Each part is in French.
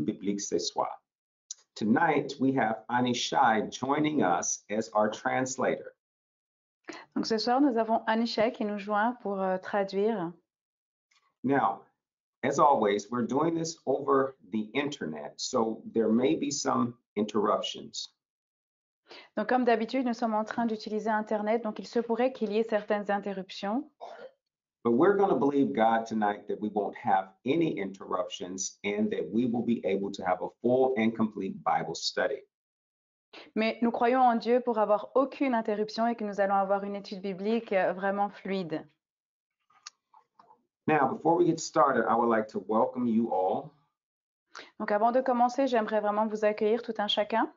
biblique ce soir. Tonight, we have Anishai joining us as our translator. Donc ce soir, nous avons Anisha qui nous joint pour traduire. Now, as always, we're doing this over the internet, so there may be some interruptions. Donc comme d'habitude, nous sommes en train d'utiliser Internet, donc il se pourrait qu'il y ait certaines interruptions. But we're going to believe God tonight that we won't have any interruptions and that we will be able to have a full and complete Bible study. Mais nous croyons en Dieu pour avoir aucune interruption et que nous allons avoir une étude biblique vraiment fluide. Now, before we get started, I would like to welcome you all. Donc avant de commencer, j'aimerais vraiment vous accueillir tout un chacun.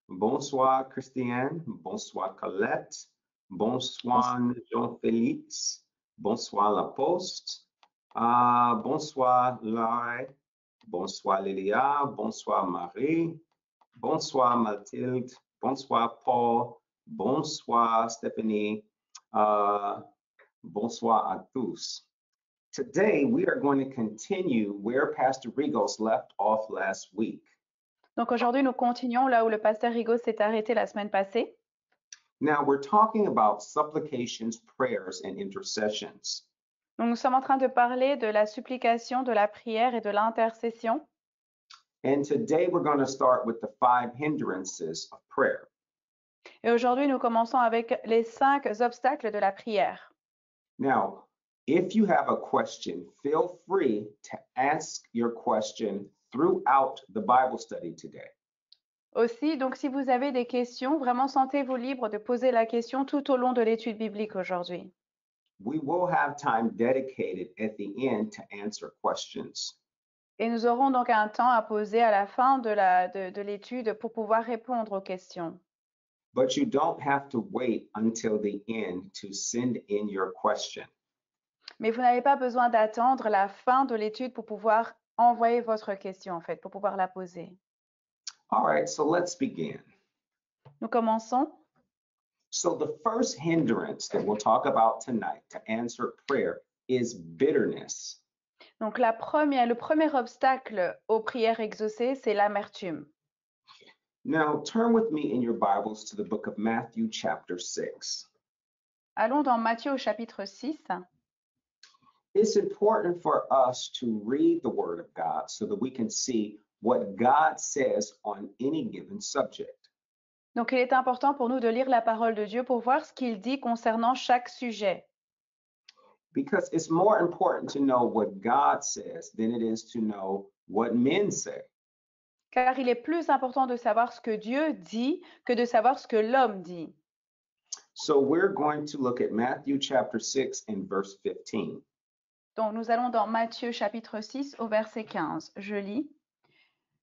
Bonsoir, Christiane. Bonsoir, Colette. Bonsoir, Jean-Félix. Bonsoir, La Poste. Bonsoir, Lai. Bonsoir, Lilia. Bonsoir, Marie. Bonsoir, Mathilde. Bonsoir, Paul. Bonsoir, Stephanie. Bonsoir à tous. Today, we are going to continue where Pastor Rigos left off last week. Donc aujourd'hui, nous continuons là où le pasteur Rigo s'est arrêté la semaine passée. Now, we're talking about supplications, prayers, and intercessions. Donc nous sommes en train de parler de la supplication, de la prière et de l'intercession. And today, we're going to start with the 5 hindrances of prayer. Et aujourd'hui, nous commençons avec les 5 obstacles de la prière. Now, if you have a question, feel free to ask your question throughout the Bible study today. Aussi, donc si vous avez des questions, vraiment sentez-vous libre de poser la question tout au long de l'étude biblique aujourd'hui. We will have time dedicated at the end to answer questions. Et nous aurons donc un temps à poser à la fin de l'étude pour pouvoir répondre aux questions. But you don't have to wait until the end to send in your question. Mais vous n'avez pas besoin d'attendre la fin de l'étude pour pouvoir envoyer votre question, en fait, pour pouvoir la poser. All right, so let's begin. Nous commençons. So the first hindrance that we'll talk about tonight to answer prayer is bitterness. Donc le premier obstacle aux prières exaucées, c'est l'amertume. Now turn with me in your Bibles to the book of Matthew chapter 6. Allons dans Matthieu au chapitre 6. It's important for us to read the Word of God so that we can see what God says on any given subject. Donc il est important pour nous de lire la parole de Dieu pour voir ce qu'il dit concernant chaque sujet. Because it's more important to know what God says than it is to know what men say. Car il est plus important de savoir ce que Dieu dit que de savoir ce que l'homme dit. So we're going to look at Matthew chapter 6 and verse 15. Donc nous allons dans Matthieu chapitre 6 au verset 15. Je lis.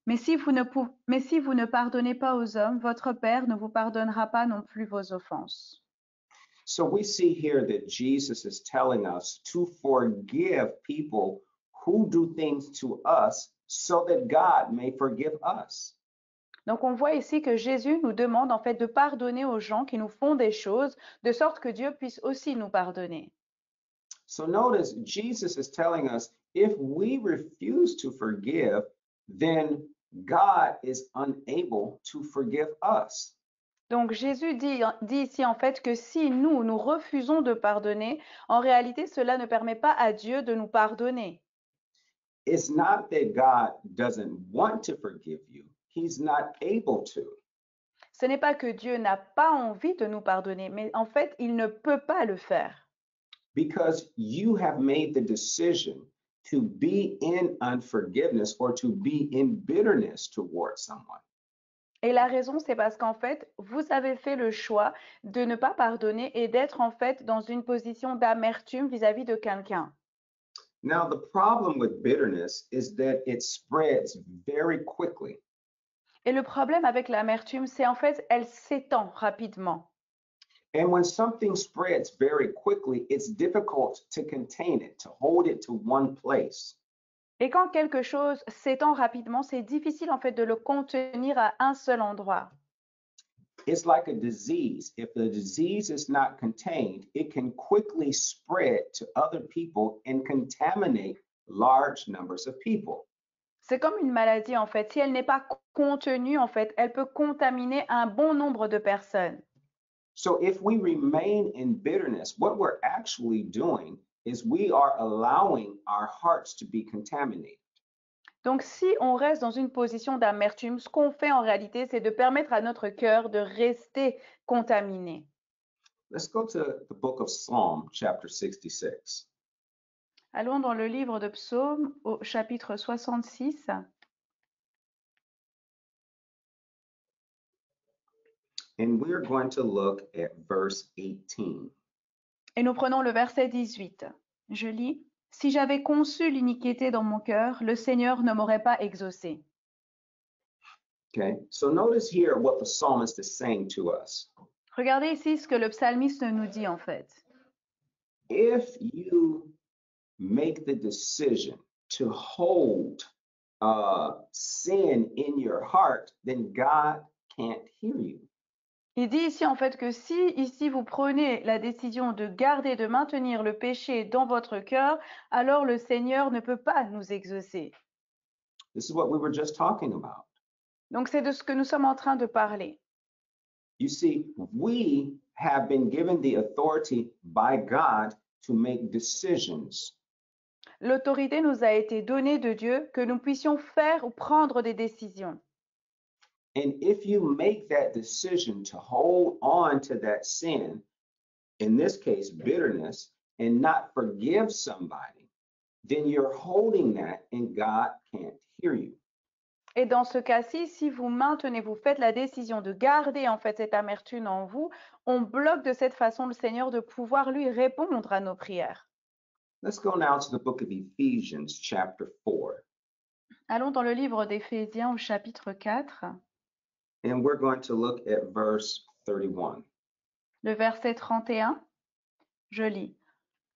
Mais si vous ne pardonnez pas aux hommes, votre Père ne vous pardonnera pas non plus vos offenses. So we see here that Jesus is telling us to forgive people who do things to us so that God may forgive us. Donc on voit ici que Jésus nous demande en fait de pardonner aux gens qui nous font des choses de sorte que Dieu puisse aussi nous pardonner. So notice Jesus is telling us if we refuse to forgive, then God is unable to forgive us. Donc Jésus dit ici en fait que si nous refusons de pardonner, en réalité cela ne permet pas à Dieu de nous pardonner. It's not that God doesn't want to forgive you. He's not able to. Ce n'est pas que Dieu n'a pas envie de nous pardonner, mais en fait, il ne peut pas le faire. Because you have made the decision to be in unforgiveness or to be in bitterness towards someone. Et la raison, c'est parce qu'en fait, vous avez fait le choix de ne pas pardonner et d'être en fait dans une position d'amertume vis-à-vis de quelqu'un. Now, the problem with bitterness is that it spreads very quickly. Et le problème avec l'amertume, c'est en fait, elle s'étend rapidement. And when something spreads very quickly, it's difficult to contain it, to hold it to one place. Et quand quelque chose s'étend rapidement, c'est difficile en fait de le contenir à un seul endroit. It's like a disease. If the disease is not contained, it can quickly spread to other people and contaminate large numbers of people. C'est comme une maladie en fait. Si elle n'est pas contenue, en fait, elle peut contaminer un bon nombre de personnes. So if we remain in bitterness, what we're actually doing is we are allowing our hearts to be contaminated. Donc, si on reste dans une position d'amertume, ce qu'on fait en réalité, c'est de permettre à notre cœur de rester contaminé. Let's go to the book of Psalm, chapter 66. Allons dans le livre de Psaumes au chapitre 66 And we're going to look at verse 18. et nous prenons le verset 18. Je lis, « Si j'avais conçu l'iniquité dans mon cœur, le Seigneur ne m'aurait pas exaucé. » Okay, so notice here what the psalmist is saying to us. Regardez ici ce que le psalmiste nous dit en fait. If you make the decision to hold sin in your heart, then God can't hear you. Il dit ici en fait que si ici vous prenez la décision de garder, de maintenir le péché dans votre cœur, alors le Seigneur ne peut pas nous exaucer. This is what we were just talking about. Donc c'est de ce que nous sommes en train de parler. You see, we have been given the authority by God to make decisions. L'autorité nous a été donnée de Dieu que nous puissions faire ou prendre des décisions. And if you make that decision to hold on to that sin, in this case, bitterness, and not forgive somebody, then you're holding that and God can't hear you. Et dans ce cas-ci, si vous maintenez, vous faites la décision de garder en fait cette amertume en vous, on bloque de cette façon le Seigneur de pouvoir lui répondre à nos prières. Let's go now to the book of Ephesians, chapter 4. Allons dans le livre d'Éphésiens au chapitre 4, And we're going to look at verse 31. le verset 31. Je lis.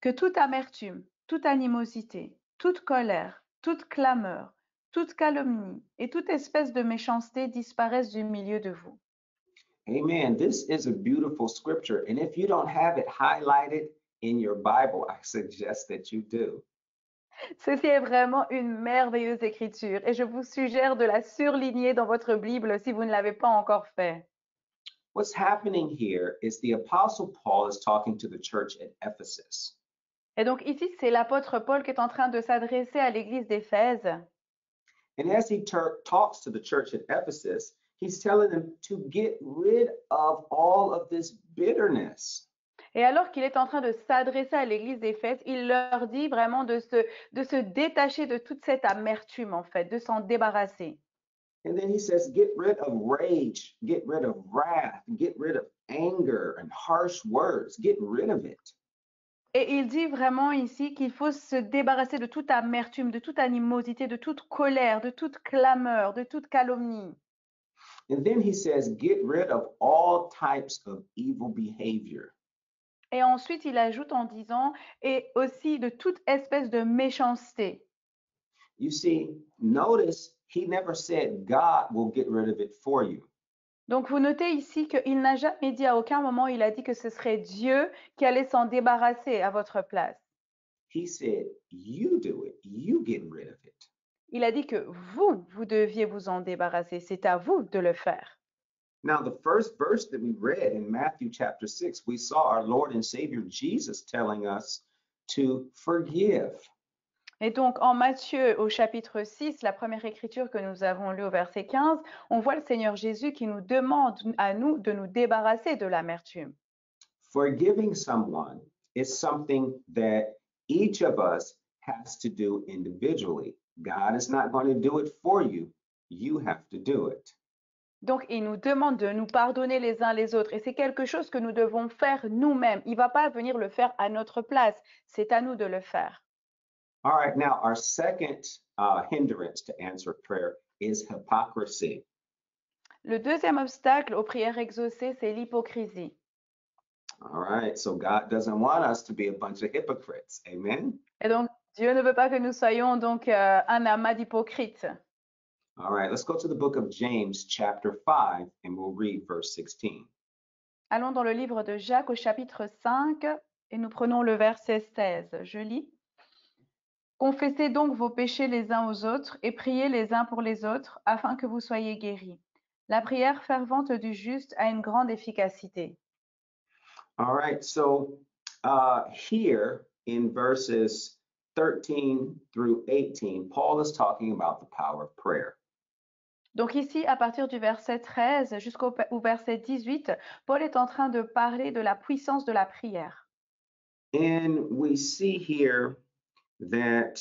Que toute amertume, toute animosité, toute colère, toute clameur, toute calomnie et toute espèce de méchanceté disparaissent du milieu de vous. Amen. This is a beautiful scripture. And if you don't have it highlighted in your Bible, I suggest that you do. Ceci est vraiment une merveilleuse écriture et je vous suggère de la surligner dans votre Bible si vous ne l'avez pas encore fait. What's happening here is the Apostle Paul is talking to the church at Ephesus. Et donc ici, c'est l'apôtre Paul qui est en train de s'adresser à l'église d'Éphèse. And as he talks to the church at Ephesus, he's telling them to get rid of all of this bitterness. Et alors qu'il est en train de s'adresser à l'église d'Éphèse, il leur dit vraiment de se détacher de toute cette amertume, en fait, de s'en débarrasser. And then he says, get rid of rage, get rid of wrath, get rid of anger and harsh words, get rid of it. Et il dit vraiment ici qu'il faut se débarrasser de toute amertume, de toute animosité, de toute colère, de toute clameur, de toute calomnie. And then he says, get rid of all types of evil behavior. Et ensuite, il ajoute en disant, et aussi de toute espèce de méchanceté. You see, notice he never said God will get rid of it for you. Donc, vous notez ici qu'il n'a jamais dit, à aucun moment, il a dit que ce serait Dieu qui allait s'en débarrasser à votre place. He said, you do it, you get rid of it. Il a dit que vous deviez vous en débarrasser. C'est à vous de le faire. Now, the first verse that we read in Matthew chapter 6, we saw our Lord and Savior Jesus telling us to forgive. Et donc, en Matthieu, au chapitre 6, la première écriture que nous avons lue au verset 15, on voit le Seigneur Jésus qui nous demande à nous de nous débarrasser de l'amertume. Forgiving someone is something that each of us has to do individually. God is not going to do it for you. You have to do it. Donc, il nous demande de nous pardonner les uns les autres. Et c'est quelque chose que nous devons faire nous-mêmes. Il ne va pas venir le faire à notre place. C'est à nous de le faire. All right, now our second hindrance to answer prayer is hypocrisy. Le deuxième obstacle aux prières exaucées, c'est l'hypocrisie. All right, so God doesn't want us to be a bunch of hypocrites. Amen. Et donc, Dieu ne veut pas que nous soyons donc un amas d'hypocrites. All right, let's go to the book of James, chapter 5, and we'll read verse 16. Allons dans le livre de Jacques au chapitre 5 et nous prenons le verset 16. Je lis. Confessez donc vos péchés les uns aux autres et priez les uns pour les autres afin que vous soyez guéris. La prière fervente du juste a une grande efficacité. All right, so here in verses 13 through 18, Paul is talking about the power of prayer. Donc ici, à partir du verset 13 au verset 18, Paul est en train de parler de la puissance de la prière. And we see here that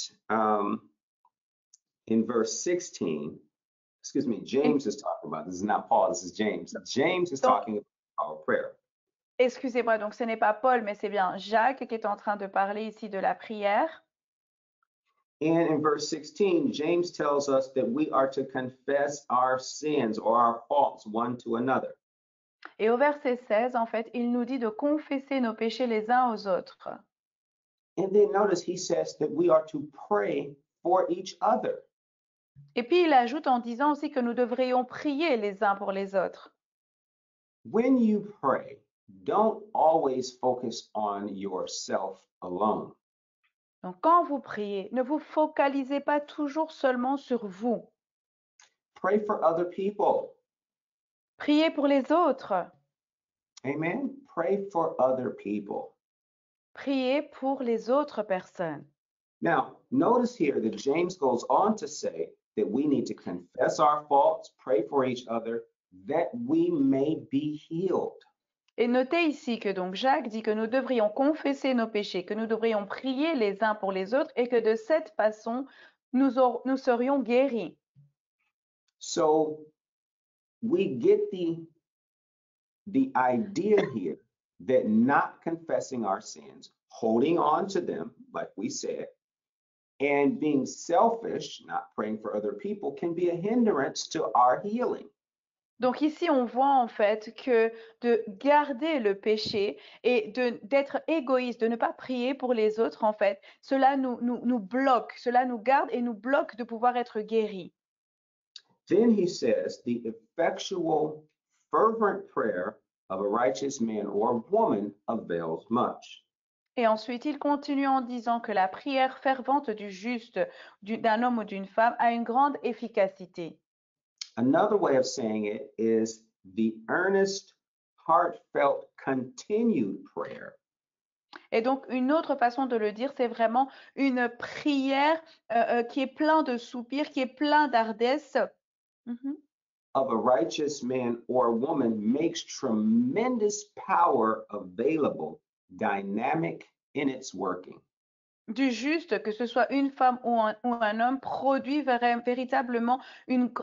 in verse 16, excuse me, James is talking about, this is not Paul, this is James. James is Donc, talking about the power of prayer. excusez-moi, donc ce n'est pas Paul, mais c'est bien Jacques qui est en train de parler ici de la prière. And in verse 16, James tells us that we are to confess our sins or our faults one to another. Et au verset 16, en fait, il nous dit de confesser nos péchés les uns aux autres. And then notice he says that we are to pray for each other. Et puis il ajoute en disant aussi que nous devrions prier les uns pour les autres. When you pray, don't always focus on yourself alone. Donc quand vous priez, ne vous focalisez pas toujours seulement sur vous. Pray for other people. Priez pour les autres. Amen. Pray for other people. Priez pour les autres personnes. Now, notice here that James goes on to say that we need to confess our faults, pray for each other, that we may be healed. Et notez ici que donc Jacques dit que nous devrions confesser nos péchés, que nous devrions prier les uns pour les autres et que de cette façon, nous serions guéris. So we get the idea here that not confessing our sins, holding on to them, like we said, and being selfish, not praying for other people, can be a hindrance to our healing. Donc ici, on voit en fait que de garder le péché et d'être égoïste, de ne pas prier pour les autres, en fait, cela nous bloque, cela nous garde et nous bloque de pouvoir être guéris. Then he says, the effectual, fervent prayer of a righteous man or woman avails much. Et ensuite, il continue en disant que la prière fervente du juste, d'un homme ou d'une femme, a une grande efficacité. Another way of saying it is the earnest, heartfelt, continued prayer Et donc, une autre façon de le dire, c'est vraiment une prière qui est plein de soupirs, qui est plein d'ardesse. Mhm. of a righteous man or woman makes tremendous power available, dynamic in its working. Du juste, que ce soit une femme ou un homme, produit véritablement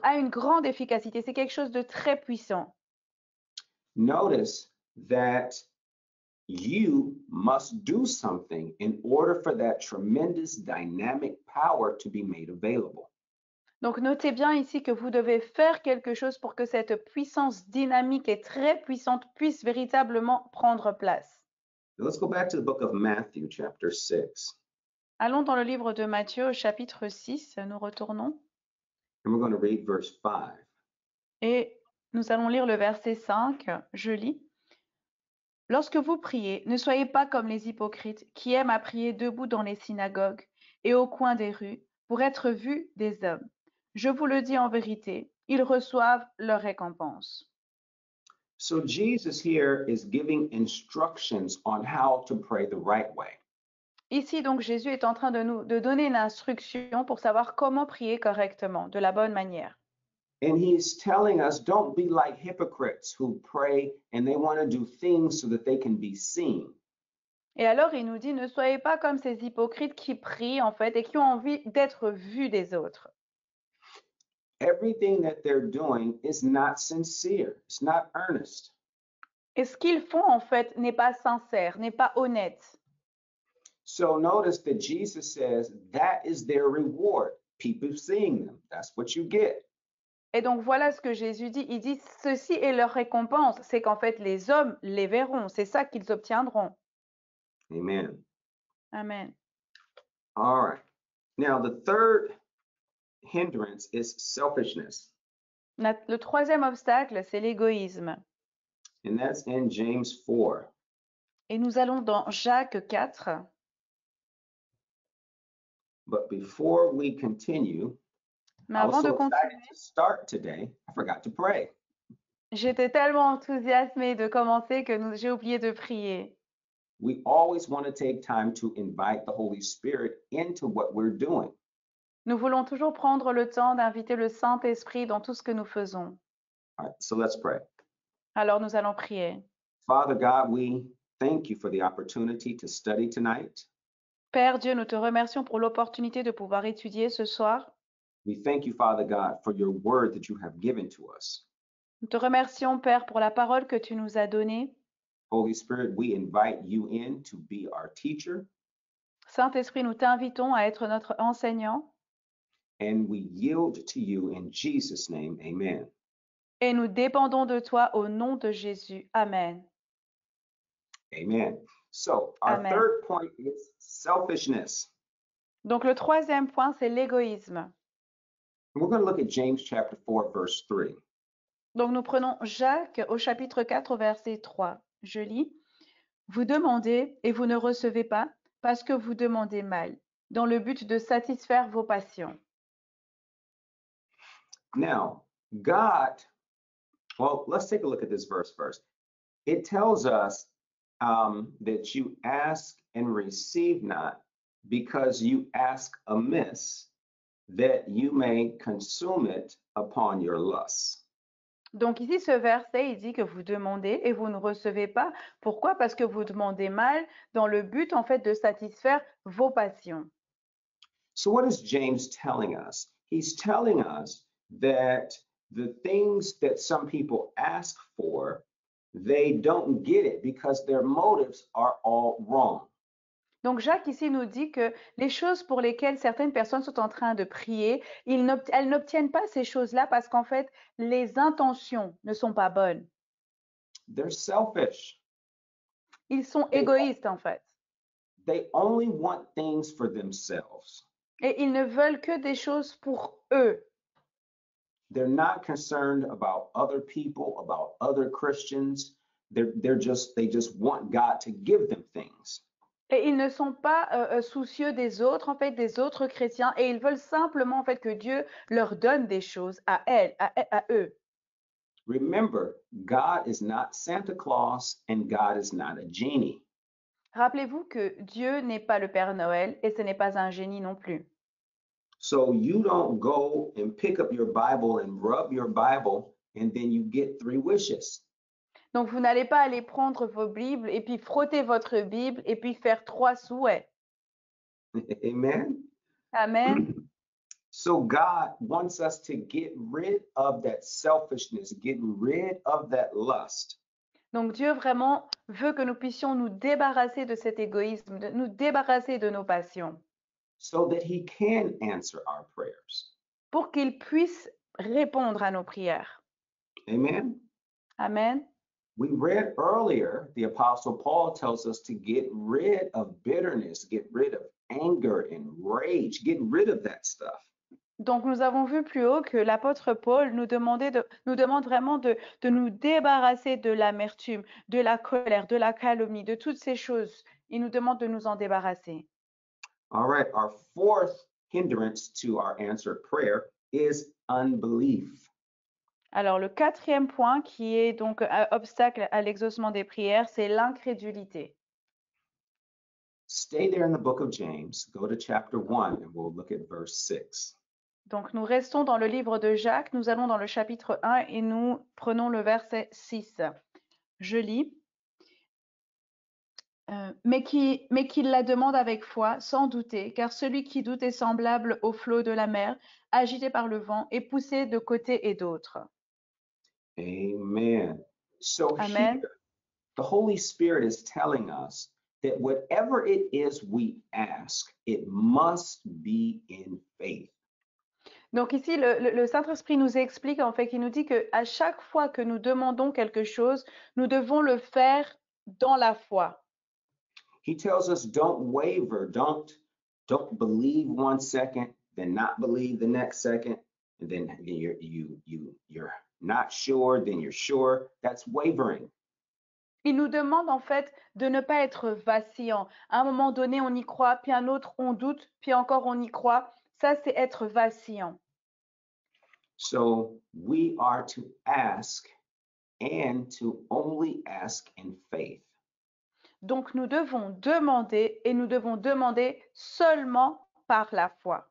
a une grande efficacité. C'est quelque chose de très puissant. Notice that you must do something in order for that tremendous dynamic power to be made available. Donc, notez bien ici que vous devez faire quelque chose pour que cette puissance dynamique et très puissante puisse véritablement prendre place. Let's go back to the book of Matthew, chapter 6. Allons dans le livre de Matthieu au chapitre 6, nous retournons. And we're going to read verse 5. Et nous allons lire le verset 5, je lis. Lorsque vous priez, ne soyez pas comme les hypocrites qui aiment à prier debout dans les synagogues et au coin des rues pour être vus des hommes. Je vous le dis en vérité, ils reçoivent leur récompense. So Jesus here is giving instructions on how to pray the right way. Ici, donc, Jésus est en train de donner une instruction pour savoir comment prier correctement, de la bonne manière. And he's telling us don't be like hypocrites who pray and they want to do things so that they can be seen. Et alors, il nous dit, ne soyez pas comme ces hypocrites qui prient, en fait, et qui ont envie d'être vus des autres. Everything that they're doing is not sincere, it's not earnest. Et ce qu'ils font, en fait, n'est pas sincère, n'est pas honnête. So notice that Jesus says that is their reward. People seeing them, that's what you get. Et donc, voilà ce que Jésus dit. Il dit, ceci est leur récompense. C'est qu'en fait, les hommes les verront. C'est ça qu'ils obtiendront. Amen. Amen. All right. Now, the third hindrance is selfishness, Le troisième obstacle, c'est l'égoïsme. and that's in James 4. Et nous allons dans Jacques 4. But before we continue, Mais I was avant de so excited continuer, to start today, I forgot to pray. j'étais tellement enthousiasmée de commencer que j'ai oublié de prier. We always want to take time to invite the Holy Spirit into what we're doing. Nous voulons toujours prendre le temps d'inviter le Saint-Esprit dans tout ce que nous faisons. All right, so let's pray. Alors nous allons prier. Father God, we thank you for the opportunity to study tonight. Père Dieu, nous te remercions pour l'opportunité de pouvoir étudier ce soir. We thank you, Father God, for your word that you have given to us. Nous te remercions, Père, pour la parole que tu nous as donnée. Holy Spirit, we invite you in to be our teacher, Saint-Esprit, nous t'invitons à être notre enseignant and we yield to you in Jesus' name. Amen. et nous dépendons de toi au nom de Jésus. Amen. Amen. So, our Amen. third point is selfishness. Donc le troisième point, c'est l'égoïsme. And we're going to look at James chapter 4, verse 3. Donc nous prenons Jacques au chapitre 4 au verset 3. Je lis. Vous demandez et vous ne recevez pas parce que vous demandez mal, dans le but de satisfaire vos passions. Now, God, well, let's take a look at this verse first. It tells us that you ask and receive not because you ask amiss, that you may consume it upon your lusts. Donc ici, ce verset, il dit que vous demandez et vous ne recevez pas. Pourquoi? Parce que vous demandez mal dans le but, en fait, de satisfaire vos passions. So, what is James telling us? He's telling us that the things that some people ask for, they don't get it because their motives are all wrong. Donc Jacques ici nous dit que les choses pour lesquelles certaines personnes sont en train de prier, elles n'obtiennent pas ces choses-là parce qu'en fait, les intentions ne sont pas bonnes. They're selfish. Ils sont égoïstes, en fait. They only want things for themselves. Et ils ne veulent que des choses pour eux. They're not concerned about other people, about other Christians. They just want God to give them things. Et ils ne sont pas soucieux des autres, en fait, des autres chrétiens, et ils veulent simplement, en fait, que Dieu leur donne des choses à elles, à eux. Remember, God is not Santa Claus and God is not a genie. Rappelez-vous que Dieu n'est pas le Père Noël et ce n'est pas un génie non plus. So you don't go and pick up your Bible and rub your Bible and then you get 3 wishes. Donc, vous n'allez pas aller prendre vos Bibles et puis frotter votre Bible et puis faire 3 souhaits. Amen. Amen. So God wants us to get rid of that selfishness, get rid of that lust. Donc, Dieu vraiment veut que nous puissions nous débarrasser de cet égoïsme, de nous débarrasser de nos passions, so that he can answer our prayers. pour qu'il puisse répondre à nos prières. Amen. Amen. We read earlier, the Apostle Paul tells us to get rid of bitterness, get rid of anger and rage, get rid of that stuff. Donc, nous avons vu plus haut que l'apôtre Paul nous demande vraiment de nous débarrasser de l'amertume, de la colère, de la calomnie, de toutes ces choses. Il nous demande de nous en débarrasser. All right, our fourth hindrance to our answered prayer is unbelief. Alors, le quatrième point qui est donc un obstacle à l'exaucement des prières, c'est l'incrédulité. Stay there in the book of James, go to chapter 1, and we'll look at verse 6. Donc, nous restons dans le livre de Jacques, nous allons dans le chapitre 1 et nous prenons le verset 6. Je lis. Mais qu'il la demande avec foi, sans douter, car celui qui doute est semblable au flot de la mer, agité par le vent et poussé de côté et d'autre. Amen. So Amen. here, the Holy Spirit is telling us that whatever it is we ask, it must be in faith. Donc ici, le Saint-Esprit nous explique, en fait, qu'il nous dit qu'à chaque fois que nous demandons quelque chose, nous devons le faire dans la foi. He tells us don't waver, don't believe 1 second, then not believe the next second, and then you're not sure, then you're sure. That's wavering. Il nous demande en fait de ne pas être vacillant. À un moment donné, on y croit, puis à un autre, on doute, puis encore on y croit. Ça, c'est être vacillant. So we are to ask and to only ask in faith. Donc, nous devons demander et nous devons demander seulement par la foi.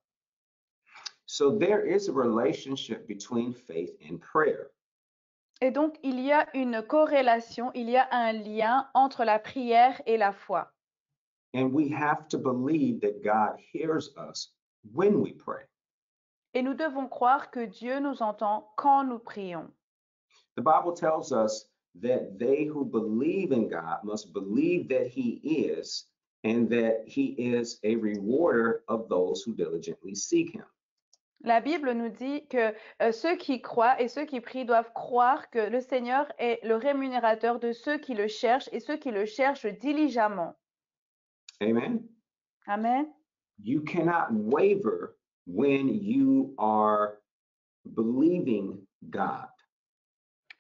So there is a relationship between faith and prayer. Et donc, il y a une corrélation, il y a un lien entre la prière et la foi. And we have to believe that God hears us when we pray. Et nous devons croire que Dieu nous entend quand nous prions. The Bible tells us that they who believe in God must believe that He is, and that He is a rewarder of those who diligently seek Him. La Bible nous dit que ceux qui croient et ceux qui prient doivent croire que le Seigneur est le rémunérateur de ceux qui le cherchent et ceux qui le cherchent diligemment. Amen. Amen. You cannot waver when you are believing God.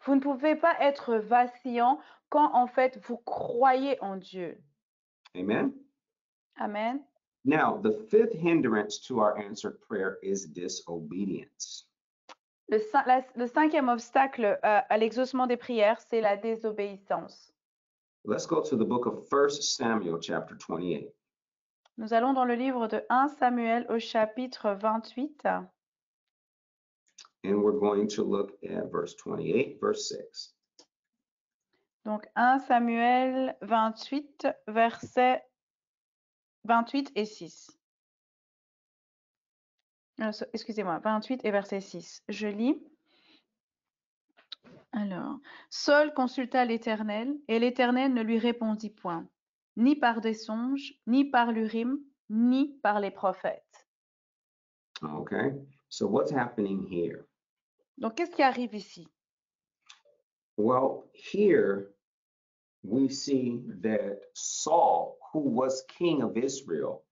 Vous ne pouvez pas être vacillant quand en fait vous croyez en Dieu. Amen. Amen. Now, the fifth hindrance to our answered prayer is disobedience. Le cinquième obstacle à l'exaucement des prières, c'est la désobéissance. Let's go to the book of 1 Samuel, chapter 28. Nous allons dans le livre de 1 Samuel au chapitre 28. And we're going to look at verse 28, verse 6. Donc 1 Samuel 28, versets 28 et 6. Excusez-moi, 28 et verset 6. Je lis. Alors, Saul consulta l'Éternel, et l'Éternel ne lui répondit point, ni par des songes, ni par l'Urim, ni par les prophètes. Okay, so what's happening here? Donc, qu'est-ce qui arrive ici? Well, here we see that Saul, who was king of Israel,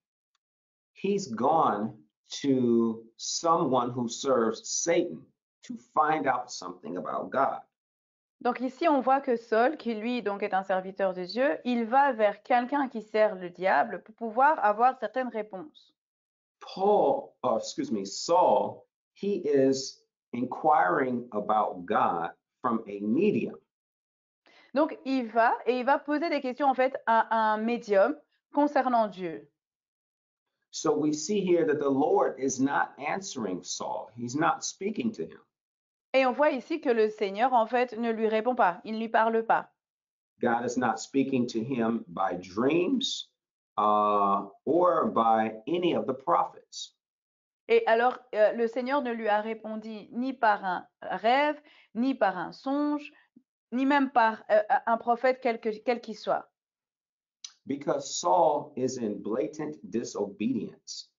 he's gone to someone who serves Satan to find out something about God. Donc ici, on voit que Saul, qui lui donc est un serviteur de Dieu, il va vers quelqu'un qui sert le diable pour pouvoir avoir certaines réponses. Saul, he is inquiring about God from a medium. Donc il va poser des questions en fait à un médium concernant Dieu. So we see here that the Lord is not answering Saul. He's not speaking to him. Et on voit ici que le Seigneur en fait ne lui répond pas, il ne lui parle pas. God is not speaking to him by dreams or by any of the prophets. Et alors, le Seigneur ne lui a répondu ni par un rêve, ni par un songe, ni même par un prophète quel qu'il soit. Because Saul is in blatant disobedience.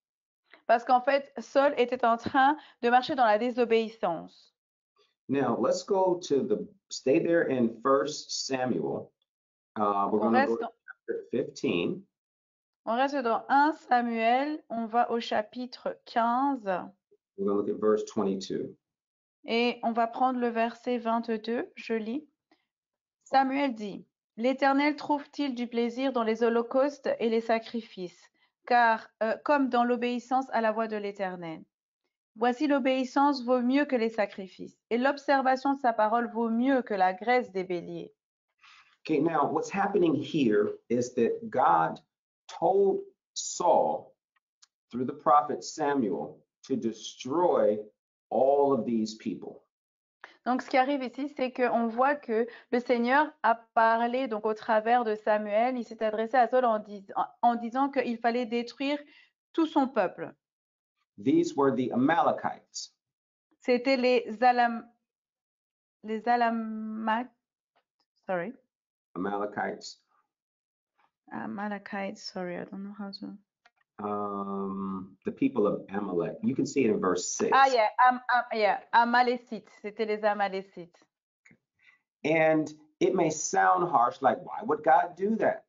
Parce qu'en fait, Saul était en train de marcher dans la désobéissance. Now, let's go to stay there in 1 Samuel. We're On going to go reste, to chapter 15. on reste dans 1 Samuel, on va au chapitre 15 We're going to look at verse 22. et on va prendre le verset 22, je lis. Samuel dit, l'Éternel trouve-t-il du plaisir dans les holocaustes et les sacrifices, car comme dans l'obéissance à la voix de l'Éternel. Voici l'obéissance vaut mieux que les sacrifices, et l'observation de sa parole vaut mieux que la graisse des béliers. Okay, now what's happening here is that God told Saul through the prophet Samuel to destroy all of these people. Donc, ce qui arrive ici, c'est qu'on voit que le Seigneur a parlé donc au travers de Samuel. Il s'est adressé à Saul en disant qu'il fallait détruire tout son peuple. These were the Amalekites. C'était les sorry, Amalekites. Amalekites. Sorry, I don't know how to. The people of Amalek. You can see it in verse 6. Ah, yeah, Amalécites. C'était les Amalécites. And it may sound harsh, like, why would God do that?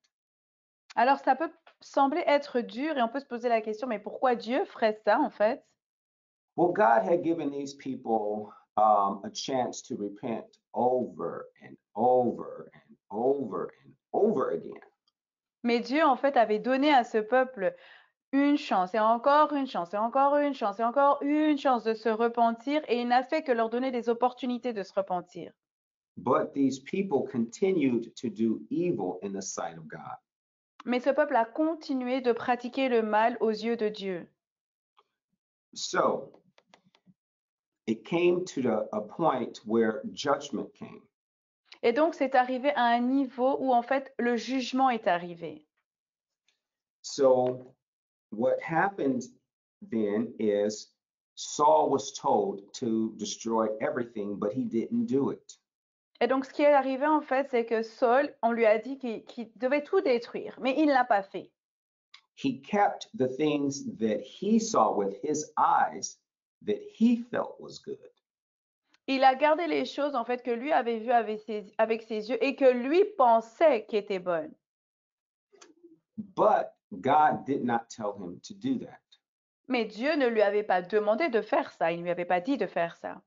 Alors, ça peut sembler être dur et on peut se poser la question, mais pourquoi Dieu ferait ça en fait? Well, God had given these people a chance to repent over and over and over and over again. Mais Dieu, en fait, avait donné à ce peuple une chance et encore une chance et encore une chance et encore une chance de se repentir et il n'a fait que leur donner des opportunités de se repentir. But these people continued to do evil in the sight of God. Mais ce peuple a continué de pratiquer le mal aux yeux de Dieu. So it came to a point where judgment came. Et donc, c'est arrivé à un niveau où, en fait, le jugement est arrivé. So what happened then is Saul was told to destroy everything, but he didn't do it. Et donc, ce qui est arrivé, en fait, c'est que Saul, on lui a dit qu'il devait tout détruire, mais il ne l'a pas fait. He kept the things that he saw with his eyes that he felt was good. Il a gardé les choses, en fait, que lui avait vues avec ses yeux et que lui pensait qui étaient bonnes. But God did not tell him to do that. Mais Dieu ne lui avait pas demandé de faire ça, il ne lui avait pas dit de faire ça.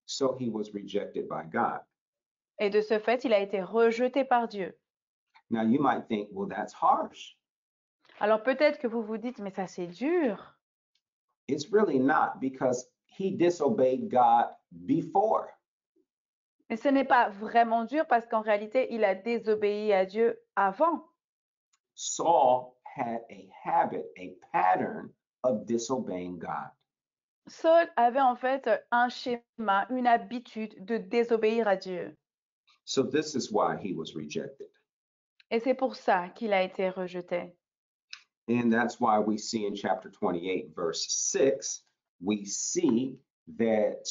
So he was rejected by God. Et de ce fait, il a été rejeté par Dieu. Now you might think, well, that's harsh. Alors peut-être que vous vous dites, mais ça c'est dur. It's really not because he disobeyed God before. Mais ce n'est pas vraiment dur parce qu'en réalité, il a désobéi à Dieu avant. Saul had a habit, a pattern of disobeying God. Saul avait en fait un schéma, une habitude de désobéir à Dieu. So this is why he was rejected. Et c'est pour ça qu'il a été rejeté. And that's why we see in chapter 28, verse 6, we see that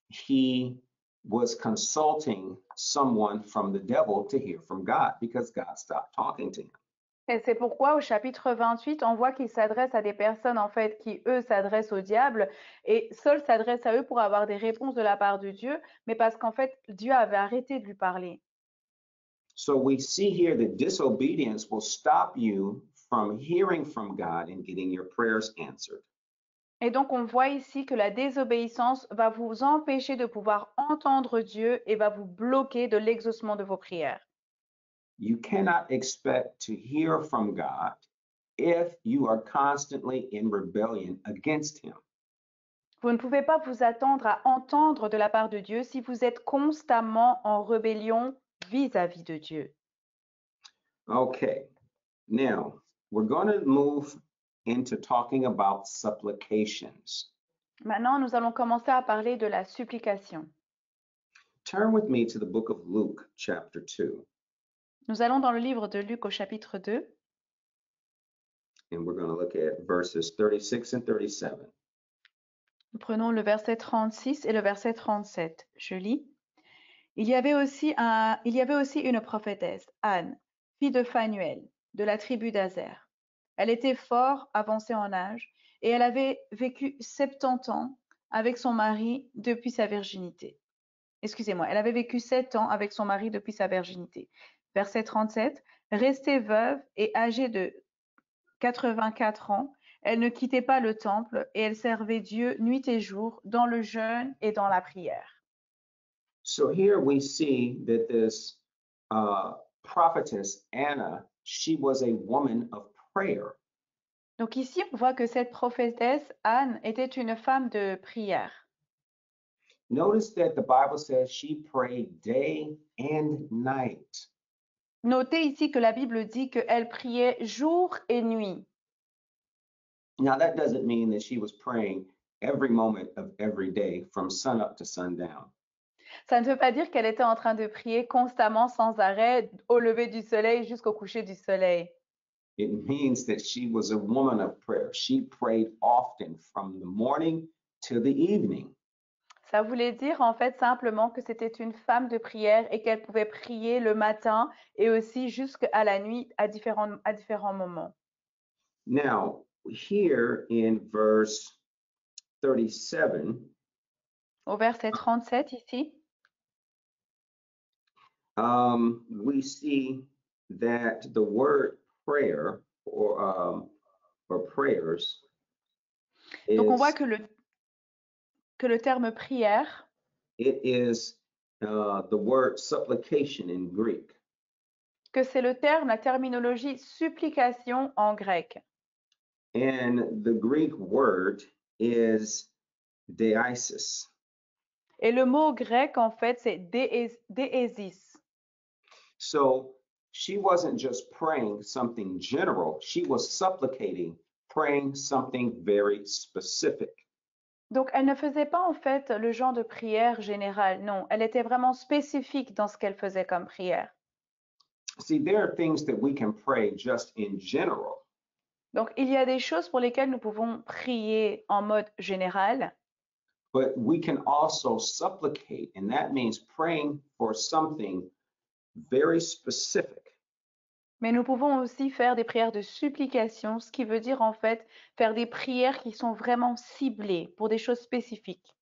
he was consulting someone from the devil to hear from God because God stopped talking to him. Et c'est pourquoi au chapitre 28, on voit qu'il s'adresse à des personnes en fait qui, eux, s'adressent au diable. Et Saul s'adresse à eux pour avoir des réponses de la part de Dieu, mais parce qu'en fait, Dieu avait arrêté de lui parler. So we see here that disobedience will stop you from hearing from God and getting your prayers answered. Et donc, on voit ici que la désobéissance va vous empêcher de pouvoir entendre Dieu et va vous bloquer de l'exaucement de vos prières. You cannot expect to hear from God if you are constantly in rebellion against him. Vous ne pouvez pas vous attendre à entendre de la part de Dieu si vous êtes constamment en rébellion vis-à-vis de Dieu. Okay, now we're going to move into talking about supplications. Maintenant, nous allons commencer à parler de la supplication. Turn with me to the book of Luke, chapter 2, Nous allons dans le livre de Luc au chapitre 2 and we're going to look at verses 36 and 37. Nous prenons le verset 36 et le verset 37. Je lis. Il y avait aussi une prophétesse, Anne, fille de Phanuel, de la tribu d'Azer. Elle était fort avancée en âge et elle avait vécu 70 ans avec son mari depuis sa virginité. Excusez-moi, elle avait vécu 7 ans avec son mari depuis sa virginité. Verset 37. Restée veuve et âgée de 84 ans, elle ne quittait pas le temple et elle servait Dieu nuit et jour dans le jeûne et dans la prière. So here we see that this prophetess, Anna, she was a woman of prayer. Donc ici, on voit que cette prophétesse, Anne, était une femme de prière. Notice that the Bible says she prayed day and night. Notez ici que la Bible dit qu'elle priait jour et nuit. Now, that doesn't mean that she was praying every moment of every day from sunup to sundown. Ça ne veut pas dire qu'elle était en train de prier constamment, sans arrêt, au lever du soleil jusqu'au coucher du soleil. It means that she was a woman of prayer. She prayed often from the morning to the evening. Ça voulait dire en fait simplement que c'était une femme de prière et qu'elle pouvait prier le matin et aussi jusqu'à la nuit à différents moments. Now, here in verse 37, Au verset 37 ici, we see that the word prayer or prayers donc on voit is que le terme prière, it is the word supplication in Greek. que c'est le terme, la terminologie supplication en grec. And the Greek word is deesis. Et le mot grec, en fait, c'est déesis. So she wasn't just praying something general, she was supplicating, praying something very specific. Donc, elle ne faisait pas en fait le genre de prière générale, non, elle était vraiment spécifique dans ce qu'elle faisait comme prière. See, there are things that we can pray just in general, Donc, il y a des choses pour lesquelles nous pouvons prier en mode général, but we can also supplicate, and that means praying for something very specific. mais nous pouvons aussi faire des prières de supplication, ce qui veut dire en fait faire des prières qui sont vraiment ciblées pour des choses spécifiques.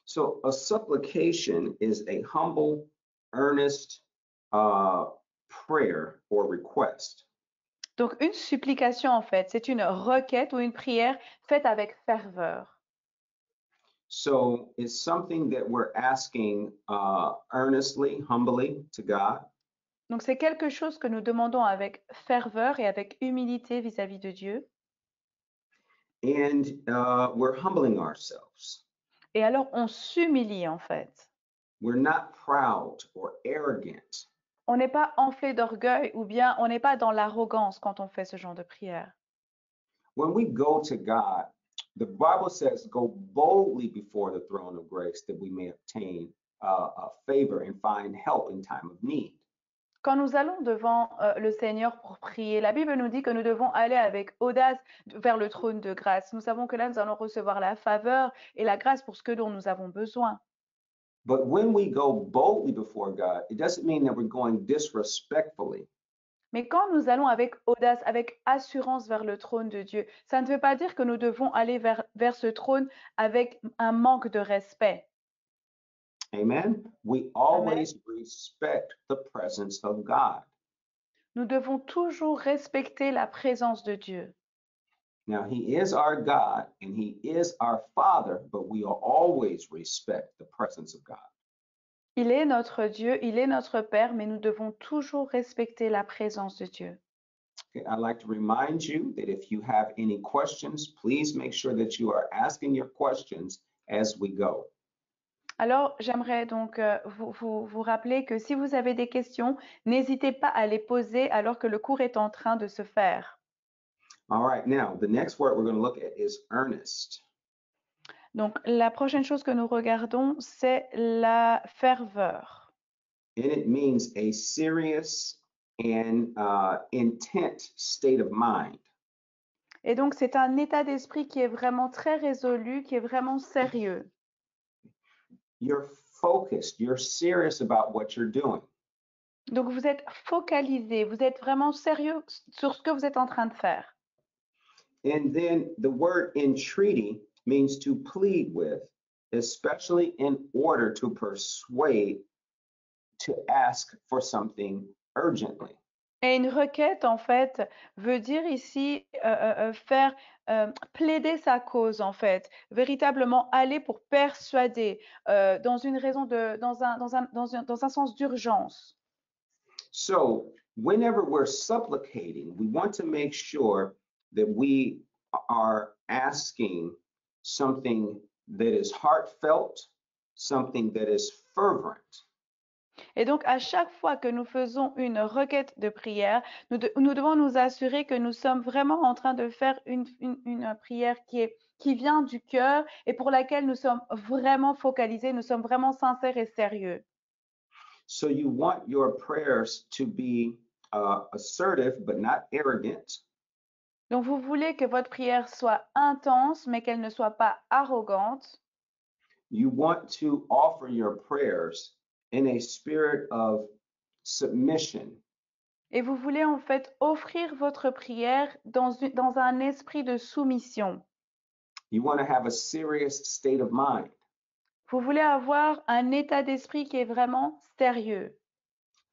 So a supplication is a humble, earnest prayer or request. Donc, une supplication, en fait, c'est une requête ou une prière faite avec ferveur. So it's something that we're asking earnestly, humbly to God. Donc, c'est quelque chose que nous demandons avec ferveur et avec humilité vis-à-vis de Dieu. And we're humbling ourselves. Et alors, on s'humilie, en fait. We're not proud or arrogant. On n'est pas enflé d'orgueil ou bien on n'est pas dans l'arrogance quand on fait ce genre de prière. When we go to God, the Bible says, go boldly before the throne of grace that we may obtain a favor and find help in time of need. Quand nous allons devant le Seigneur pour prier, la Bible nous dit que nous devons aller avec audace vers le trône de grâce. Nous savons que là, nous allons recevoir la faveur et la grâce pour ce que dont nous avons besoin. But when we go boldly before God, it doesn't mean that we're going disrespectfully. Mais quand nous allons avec audace, avec assurance vers le trône de Dieu, ça ne veut pas dire que nous devons aller vers ce trône avec un manque de respect. Amen. We always respect the presence of God. Nous devons toujours respecter la présence de Dieu. Now, He is our God and He is our Father, but we will always respect the presence of God. Il est notre Dieu, il est notre Père, mais nous devons toujours respecter la présence de Dieu. Okay, I'd like to remind you that if you have any questions, please make sure that you are asking your questions as we go. Alors, j'aimerais donc vous rappeler que si vous avez des questions, n'hésitez pas à les poser alors que le cours est en train de se faire. All right, now the next word we're going to look at is earnest. Donc, la prochaine chose que nous regardons, c'est la ferveur. And it means a serious and intent state of mind. Et donc, c'est un état d'esprit qui est vraiment très résolu, qui est vraiment sérieux. You're focused, you're serious about what you're doing. Donc, vous êtes focalisé, vous êtes vraiment sérieux sur ce que vous êtes en train de faire. And then the word entreaty means to plead with, especially in order to persuade to ask for something urgently. Et une requête, en fait, veut dire ici faire plaider sa cause, en fait, véritablement aller pour persuader dans une raison dans un sens d'urgence. So, whenever we're supplicating, we want to make sure that we are asking something that is heartfelt, something that is fervent. Et donc, à chaque fois que nous faisons une requête de prière, nous devons nous assurer que nous sommes vraiment en train de faire une prière qui vient du cœur et pour laquelle nous sommes vraiment focalisés, nous sommes vraiment sincères et sérieux. So, you want your prayers to be assertive but not arrogant. Donc, vous voulez que votre prière soit intense, mais qu'elle ne soit pas arrogante. You want to offer your prayers in a spirit of submission. Et vous voulez en fait offrir votre prière dans un esprit de soumission. You want to have a serious state of mind. Vous voulez avoir un état d'esprit qui est vraiment sérieux.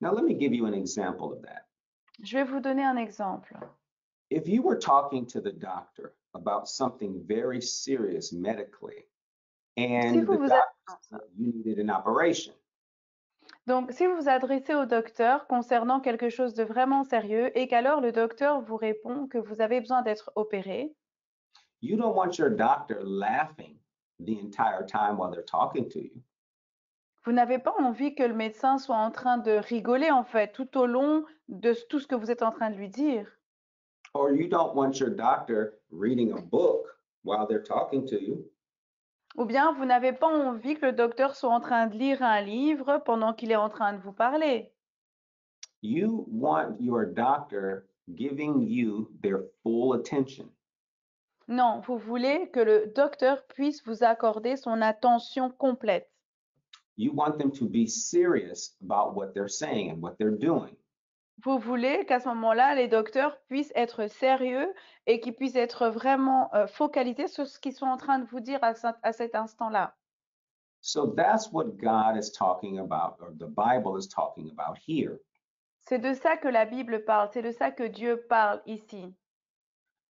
Now, let me give you an example of that. Je vais vous donner un exemple. If you were talking to the doctor about something very serious medically, Si and vous the vous doctor said you needed an operation, Donc, si vous vous adressez au docteur concernant quelque chose de vraiment sérieux et qu'alors le docteur vous répond que vous avez besoin d'être opéré, you don't want your doctor laughing the entire time while they're talking to you. vous n'avez pas envie que le médecin soit en train de rigoler en fait tout au long de tout ce que vous êtes en train de lui dire. Or you don't want your doctor reading a book while they're talking to you. Ou bien vous n'avez pas envie que le docteur soit en train de lire un livre pendant qu'il est en train de vous parler. You want your doctor giving you their full attention. Non, vous voulez que le docteur puisse vous accorder son attention complète. You want them to be serious about what they're saying and what they're doing. Vous voulez qu'à ce moment-là, les docteurs puissent être sérieux et qu'ils puissent être vraiment focalisés sur ce qu'ils sont en train de vous dire à cet instant-là. So that's what God is talking about, or the Bible is talking about here. C'est de ça que la Bible parle, c'est de ça que Dieu parle ici.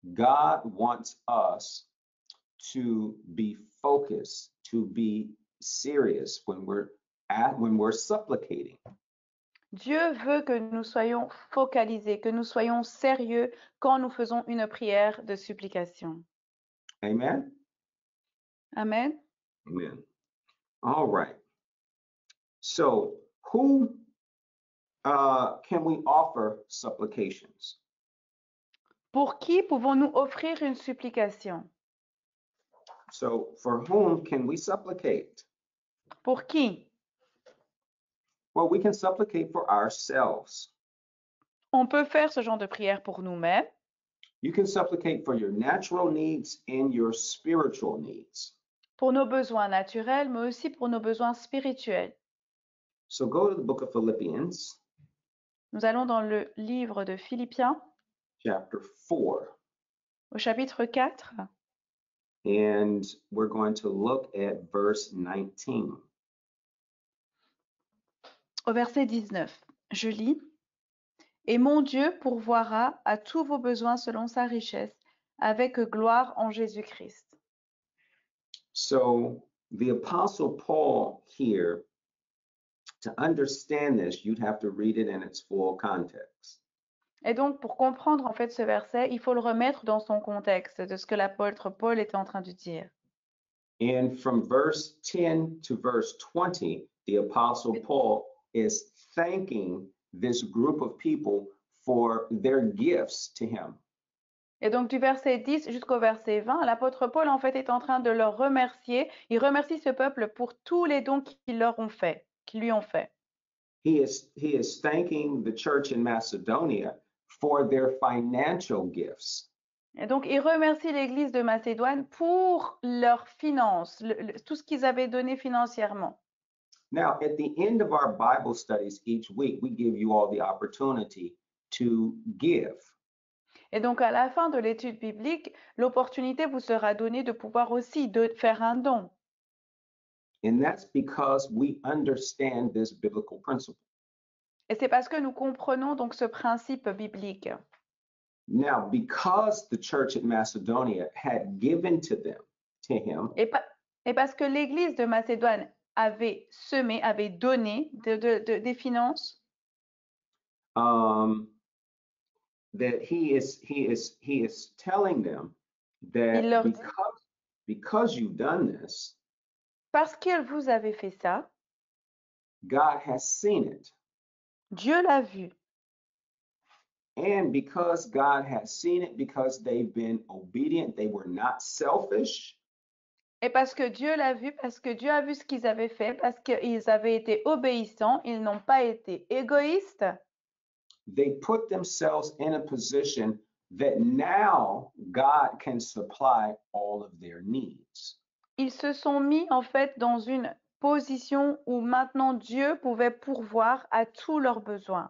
God wants us to be focused, to be serious when we're supplicating. Dieu veut que nous soyons focalisés, que nous soyons sérieux quand nous faisons une prière de supplication. Amen. Amen. Amen. All right. So, who can we offer supplications? Pour qui pouvons-nous offrir une supplication? So, for whom can we supplicate? Pour qui? Well, we can supplicate for ourselves. On peut faire ce genre de prière pour nous-mêmes. You can supplicate for your natural needs and your spiritual needs. Pour nos besoins naturels, mais aussi pour nos besoins spirituels. So, go to the book of Philippians, Nous allons dans le livre de Philippiens, chapter 4, au chapitre 4, and we're going to look at verse 19. au verset 19. Je lis. Et mon Dieu pourvoira à tous vos besoins selon sa richesse, avec gloire en Jésus-Christ. So, the Apostle Paul here, to understand this, you'd have to read it in its full context. Et donc, pour comprendre en fait ce verset, il faut le remettre dans son contexte de ce que l'apôtre Paul était en train de dire. And from verse 10 to verse 20, the Apostle Paul is thanking this group of people for their gifts to him. Et donc, du verset 10 jusqu'au verset 20, l'apôtre Paul en fait est en train de leur remercier. Il remercie ce peuple pour tous les dons qu'ils leur ont fait, qu'ils lui ont fait. He is thanking the church in Macedonia for their financial gifts. Et donc, il remercie l'église de Macédoine pour leurs finances, tout ce qu'ils avaient donné financièrement. Now, at the end of our Bible studies each week, we give you all the opportunity to give. Et donc, à la fin de l'étude biblique, l'opportunité vous sera donnée de pouvoir aussi faire un don. And that's because we understand this biblical principle. Et c'est parce que nous comprenons donc ce principe biblique. Now, because the church at Macedonia had given to him, Et parce que l'église de Macédoine avait semé, avait donné des finances, that he is telling them il leur that dit, because you've done this, parce que vous avez fait ça, God has seen it. Dieu l'a vu. And because God has seen it, because they've been obedient, they were not selfish. Et parce que Dieu l'a vu, parce que Dieu a vu ce qu'ils avaient fait, parce qu'ils avaient été obéissants, ils n'ont pas été égoïstes. They put themselves in a position that now God can supply all of their needs. Ils se sont mis en fait dans une position où maintenant Dieu pouvait pourvoir à tous leurs besoins.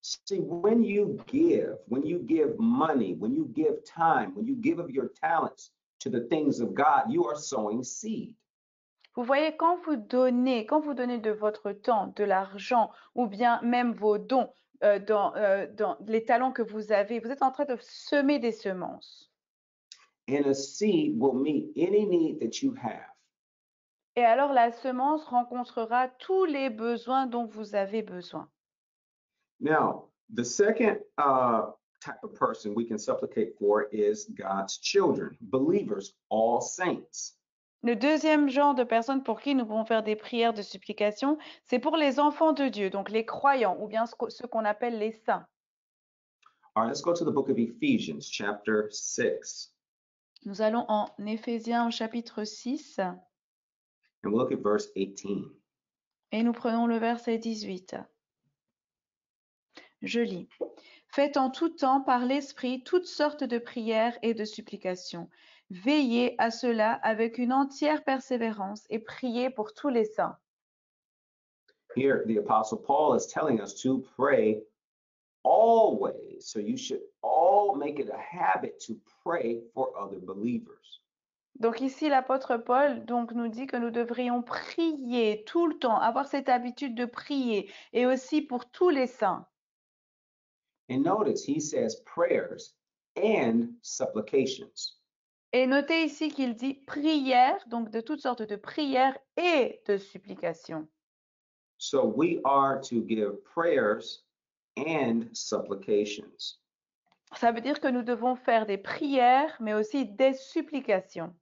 See, when you give money, when you give time, when you give of your talents to the things of God, you are sowing seed. Vous voyez, quand vous donnez de votre temps, de l'argent ou bien même vos dons dans les talents que vous avez, vous êtes en train de semer des semences. And a seed will meet any need that you have. Et alors la semence rencontrera tous les besoins dont vous avez besoin. Now, the second type of person we can supplicate for is God's children, believers, all saints. Le deuxième genre de personnes pour qui nous pouvons faire des prières de supplication, c'est pour les enfants de Dieu, donc les croyants, ou bien ceux qu'on appelle les saints. All right, let's go to the book of Ephesians, chapter 6, Nous allons en Éphésiens au chapitre 6 and we'll look at verse 18. et nous prenons le verset 18. Je lis. Faites en tout temps par l'Esprit toutes sortes de prières et de supplications. Veillez à cela avec une entière persévérance et priez pour tous les saints. Here, the Apostle Paul is telling us to pray always. So you should all make it a habit to pray for other believers. Donc ici, l'apôtre Paul nous dit que nous devrions prier tout le temps, avoir cette habitude de prier, et aussi pour tous les saints. And notice he says prayers and supplications. Et notez ici qu'il dit prière, donc de toutes sortes de prières et de supplications. So we are to give prayers and supplications. Ça veut dire que nous devons faire des prières, mais aussi des supplications.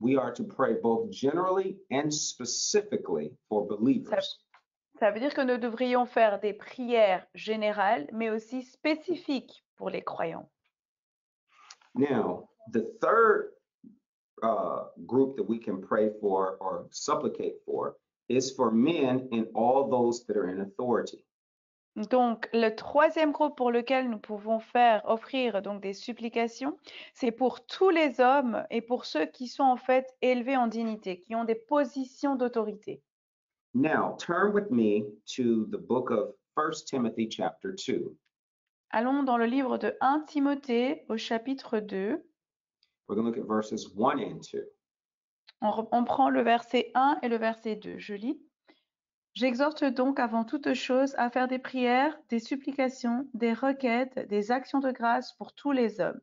We are to pray both generally and specifically for believers. Ça veut dire que nous devrions faire des prières générales, mais aussi spécifiques pour les croyants. Now, the third group that we can pray for or supplicate for is for men and all those that are in authority. Donc, le troisième groupe pour lequel nous pouvons offrir donc des supplications, c'est pour tous les hommes et pour ceux qui sont en fait élevés en dignité, qui ont des positions d'autorité. Now, turn with me to the book of 1 Timothy chapter 2. Allons dans le livre de 1 Timothée au chapitre 2. We're going to look at verses 1 and 2. On prend le verset 1 et le verset 2. Je lis. J'exhorte donc avant toute chose à faire des prières, des supplications, des requêtes, des actions de grâce pour tous les hommes,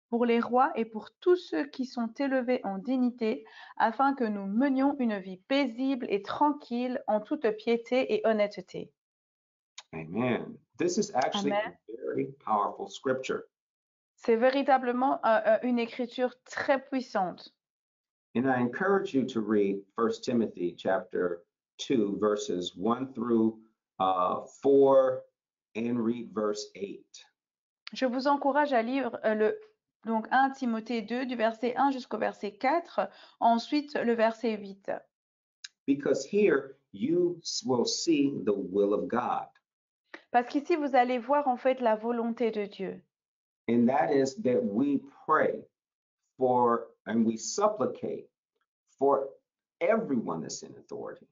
pour les rois et pour tous ceux qui sont élevés en dignité, afin que nous menions une vie paisible et tranquille en toute piété et honnêteté. Amen. This is actually Amen. a very powerful scripture. C'est véritablement une écriture très puissante. And I encourage you to read 1 Timothy chapter 2, verses 1 through 4, and read verse 8. Je vous encourage à lire donc 1 Timothée 2 du verset 1 jusqu'au verset 4, ensuite le verset 8. Because here you will see the will of God. Parce qu'ici, vous allez voir en fait la volonté de Dieu. And that is that we pray for and we supplicate for everyone that's in authority.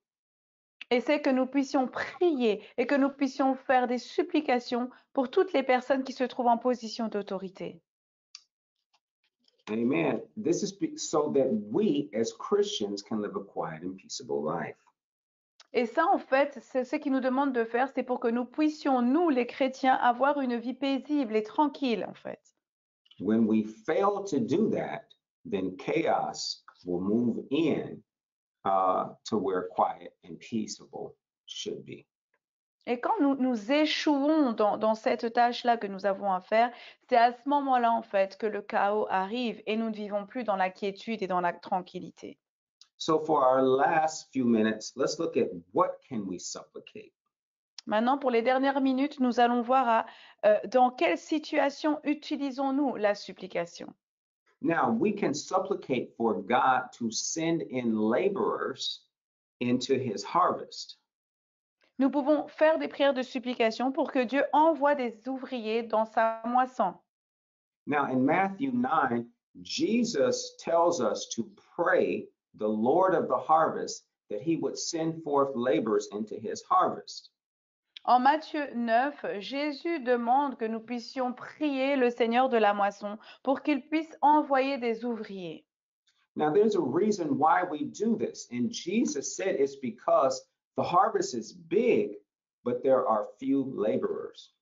Et c'est que nous puissions prier et que nous puissions faire des supplications pour toutes les personnes qui se trouvent en position d'autorité. Amen. This is so that we as Christians can live a quiet and peaceable life. Et ça, en fait, c'est ce qu'il nous demande de faire, c'est pour que nous puissions, nous, les chrétiens, avoir une vie paisible et tranquille, en fait. When we fail to do that, then chaos will move in to where quiet and peaceable should be. Et quand nous échouons dans cette tâche-là que nous avons à faire, c'est à ce moment-là, en fait, que le chaos arrive et nous ne vivons plus dans la quiétude et dans la tranquillité. So for our last few minutes, let's look at what can we supplicate. Maintenant, pour les dernières minutes, nous allons voir dans quelle situation utilisons-nous la supplication. Now, we can supplicate for God to send in laborers into his harvest. Nous pouvons faire des prières de supplication pour que Dieu envoie des ouvriers dans sa moisson. Now, in Matthew 9, Jesus tells us to pray the Lord of the harvest that he would send forth laborers into his harvest. En Matthieu 9, Jésus demande que nous puissions prier le Seigneur de la moisson pour qu'il puisse envoyer des ouvriers. Now, there's a reason why we do this. And Jesus said it's because the harvest is big, but there are few laborers.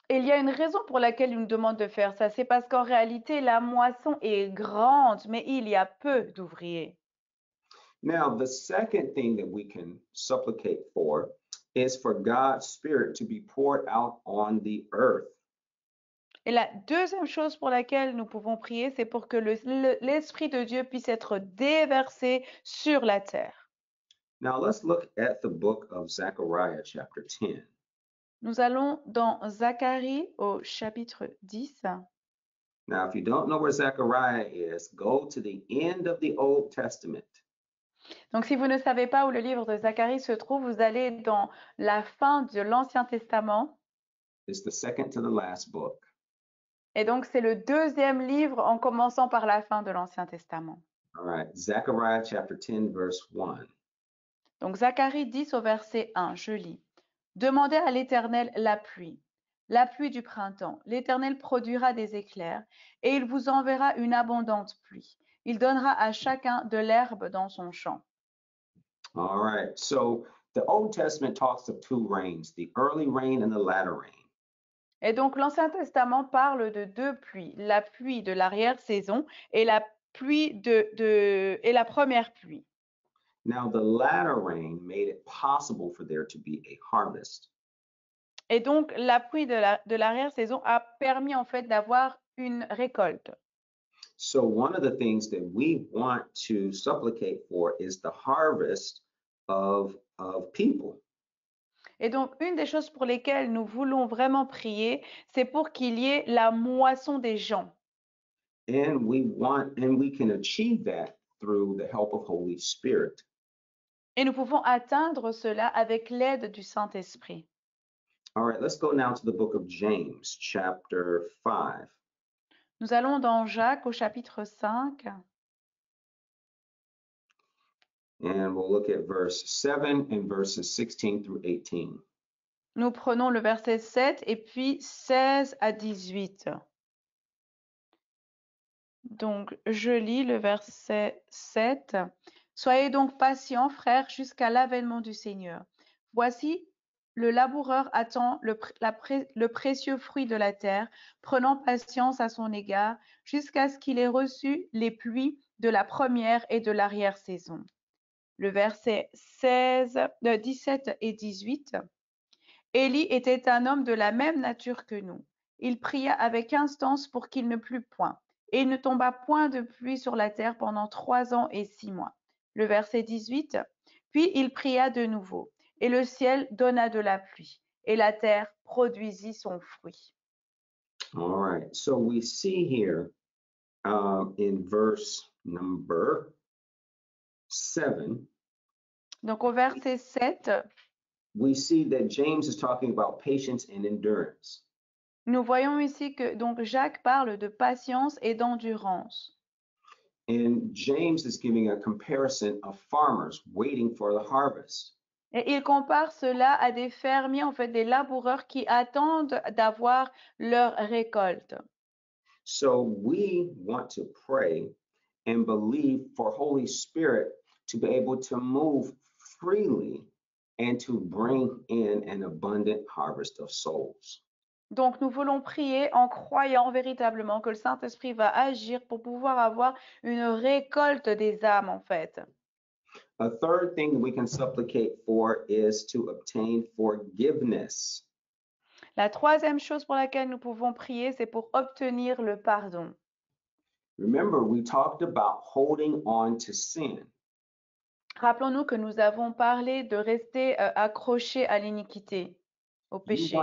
Et il y a une raison pour laquelle il nous demande de faire ça. C'est parce qu'en réalité, la moisson est grande, mais il y a peu d'ouvriers. Now, the second thing that we can supplicate for is for God's Spirit to be poured out on the earth. Et la deuxième chose pour laquelle nous pouvons prier, c'est pour que l'Esprit de Dieu puisse être déversé sur la terre. Now, let's look at the book of Zechariah, chapter 10. Nous allons dans Zacharie au chapitre 10. Now, if you don't know where Zechariah is, go to the end of the Old Testament. Donc, si vous ne savez pas où le livre de Zacharie se trouve, vous allez dans la fin de l'Ancien Testament. It's the second to the last book. Et donc, c'est le deuxième livre en commençant par la fin de l'Ancien Testament. All right, Zechariah chapter 10, verse 1. Donc, Zacharie 10 au verset 1, je lis. Demandez à l'Éternel la pluie du printemps. L'Éternel produira des éclairs et il vous enverra une abondante pluie. Il donnera à chacun de l'herbe dans son champ. All right, so the Old Testament talks of two rains, the early rain and the latter rain. Et donc, l'Ancien Testament parle de deux pluies, la pluie de l'arrière-saison et la pluie et la première pluie. Now, the latter rain made it possible for there to be a harvest. Et donc, la pluie de l'arrière-saison a permis en fait d'avoir une récolte. So one of the things that we want to supplicate for is the harvest of people. Et donc, une des choses pour lesquelles nous voulons vraiment prier, c'est pour qu'il y ait la moisson des gens. And we can achieve that through the help of Holy Spirit. Et nous pouvons atteindre cela avec l'aide du Saint-Esprit. All right, let's go now to the book of James, chapter 5. Nous allons dans Jacques au chapitre 5. And we'll look at verse 7 and verses 16 through 18. Nous prenons le verset 7 et puis 16 à 18. Donc, je lis le verset 7. Soyez donc patients, frères, jusqu'à l'avènement du Seigneur. Voici, le laboureur attend le précieux fruit de la terre, prenant patience à son égard, jusqu'à ce qu'il ait reçu les pluies de la première et de l'arrière-saison. Le verset 17 et 18. Élie était un homme de la même nature que nous. Il pria avec instance pour qu'il ne plût point. Et il ne tomba point de pluie sur la terre pendant 3 ans et 6 mois. Le verset 18. Puis il pria de nouveau, et le ciel donna de la pluie, et la terre produisit son fruit. All right, so we see here in verse number 7. Donc au verset 7, we see that James is talking about patience and endurance. nous voyons ici que donc Jacques parle de patience et d'endurance. And James is giving a comparison of farmers waiting for the harvest. Et il compare cela à des fermiers, en fait, des laboureurs qui attendent d'avoir leur récolte. So we want to pray and believe for Holy Spirit to be able to move freely and to bring in an abundant harvest of souls. Donc, nous voulons prier en croyant véritablement que le Saint-Esprit va agir pour pouvoir avoir une récolte des âmes, en fait. A third thing we can supplicate for is to obtain forgiveness. La troisième chose pour laquelle nous pouvons prier, c'est pour obtenir le pardon. Remember, we talked about holding on to sin. Rappelons-nous que nous avons parlé de rester accroché à l'iniquité, au péché.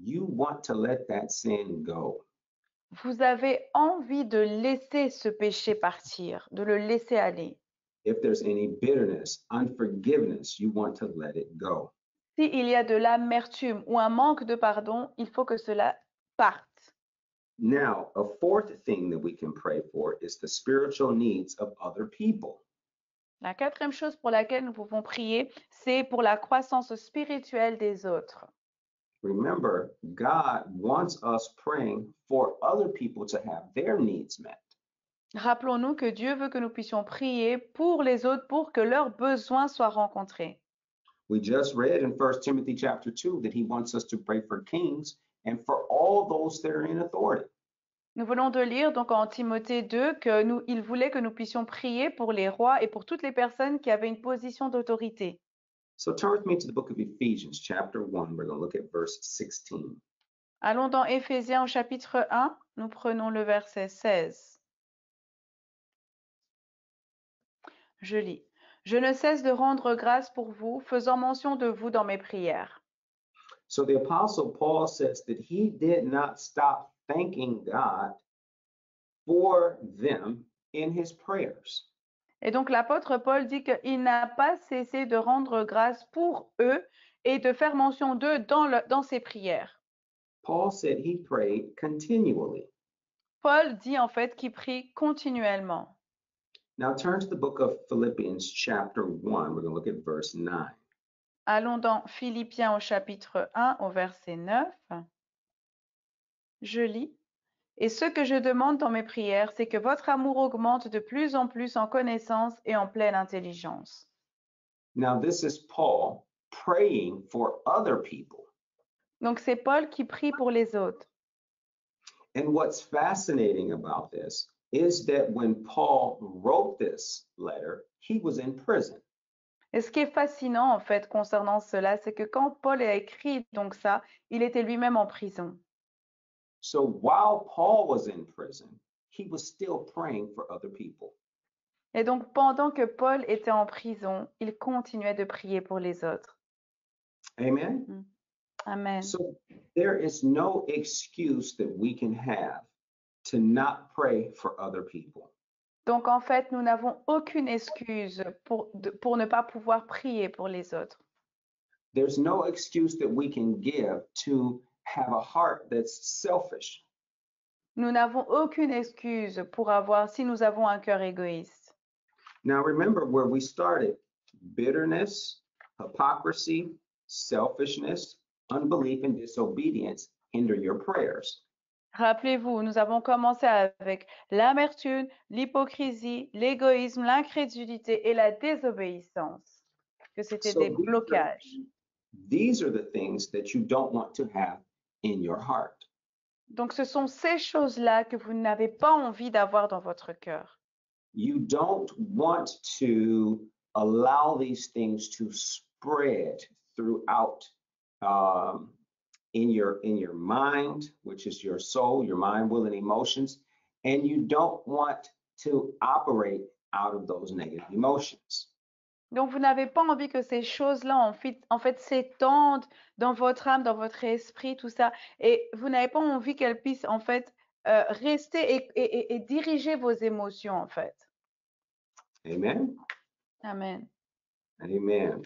You want to let that sin go. Vous avez envie de laisser ce péché partir, de le laisser aller. If there's any bitterness, unforgiveness, you want to let it go. S'il y a de l'amertume ou un manque de pardon, il faut que cela parte. Now, a fourth thing that we can pray for is the spiritual needs of other people. La quatrième chose pour laquelle nous pouvons prier, c'est pour la croissance spirituelle des autres. Remember, God wants us praying for other people to have their needs met. Rappelons-nous que Dieu veut que nous puissions prier pour les autres pour que leurs besoins soient rencontrés. We just read in 1 Timothy chapter 2 that he wants us to pray for kings and for all those that are in authority. Nous venons de lire donc en Timothée 2 que il voulait que nous puissions prier pour les rois et pour toutes les personnes qui avaient une position d'autorité. So turn with me to the book of Ephesians, chapter 1. We're going to look at verse 16. Allons dans Éphésiens au chapitre 1, nous prenons le verset 16. Je lis. Je ne cesse de rendre grâce pour vous, faisant mention de vous dans mes prières. So the Apostle Paul says that he did not stop thanking God for them in his prayers. Et donc l'apôtre Paul dit qu'il n'a pas cessé de rendre grâce pour eux et de faire mention d'eux dans ses prières. Paul said he prayed continually. Paul dit en fait qu'il prie continuellement. Now turn to the book of Philippians, chapter 1. We're going to look at verse 9. Allons dans Philippiens au chapitre 1 au verset 9. Je lis. Et ce que je demande dans mes prières, c'est que votre amour augmente de plus en plus en connaissance et en pleine intelligence. Now, this is Paul praying for other people. Donc c'est Paul qui prie pour les autres. And what's fascinating about this is that when Paul wrote this letter, he was in prison. Et ce qui est fascinant en fait concernant cela, c'est que quand Paul a écrit donc ça, il était lui-même en prison. So while Paul was in prison, he was still praying for other people. Et donc pendant que Paul était en prison, il continuait de prier pour les autres. Amen. Amen. So there is no excuse that we can have to not pray for other people. Donc en fait, nous n'avons aucune excuse pour ne pas pouvoir prier pour les autres. There's no excuse that we can give to have a heart that's selfish. Nous n'avons aucune excuse pour avoir si nous avons un cœur égoïste. Now remember where we started: bitterness, hypocrisy, selfishness, unbelief, and disobedience hinder your prayers. Rappelez-vous, nous avons commencé avec l'amertume, l'hypocrisie, l'égoïsme, l'incrédulité et la désobéissance, que c'était So des blocages. these are the things that you don't want to have in your heart. Donc ce sont ces choses-là que vous n'avez pas envie d'avoir dans votre cœur. You don't want to allow these things to spread throughout in your mind, which is your soul, your mind, will, and emotions, and you don't want to operate out of those negative emotions. Donc vous n'avez pas envie que ces choses-là en fait s'étendent dans votre âme, dans votre esprit, tout ça, et vous n'avez pas envie qu'elles puissent en fait rester et diriger vos émotions en fait. Amen. Amen. Amen.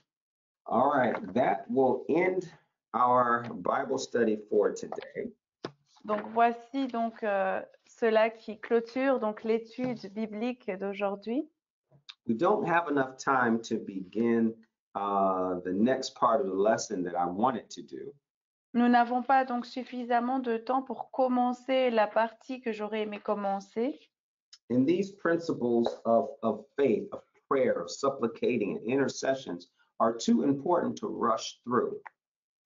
All right, that will end our Bible study for today. Donc voici donc cela qui clôture donc l'étude biblique d'aujourd'hui. We don't have enough time to begin the next part of the lesson that I wanted to do. Nous n'avons pas donc suffisamment de temps pour commencer la partie que j'aurais aimé commencer. And these principles of faith, of prayer, of supplicating, and intercessions are too important to rush through.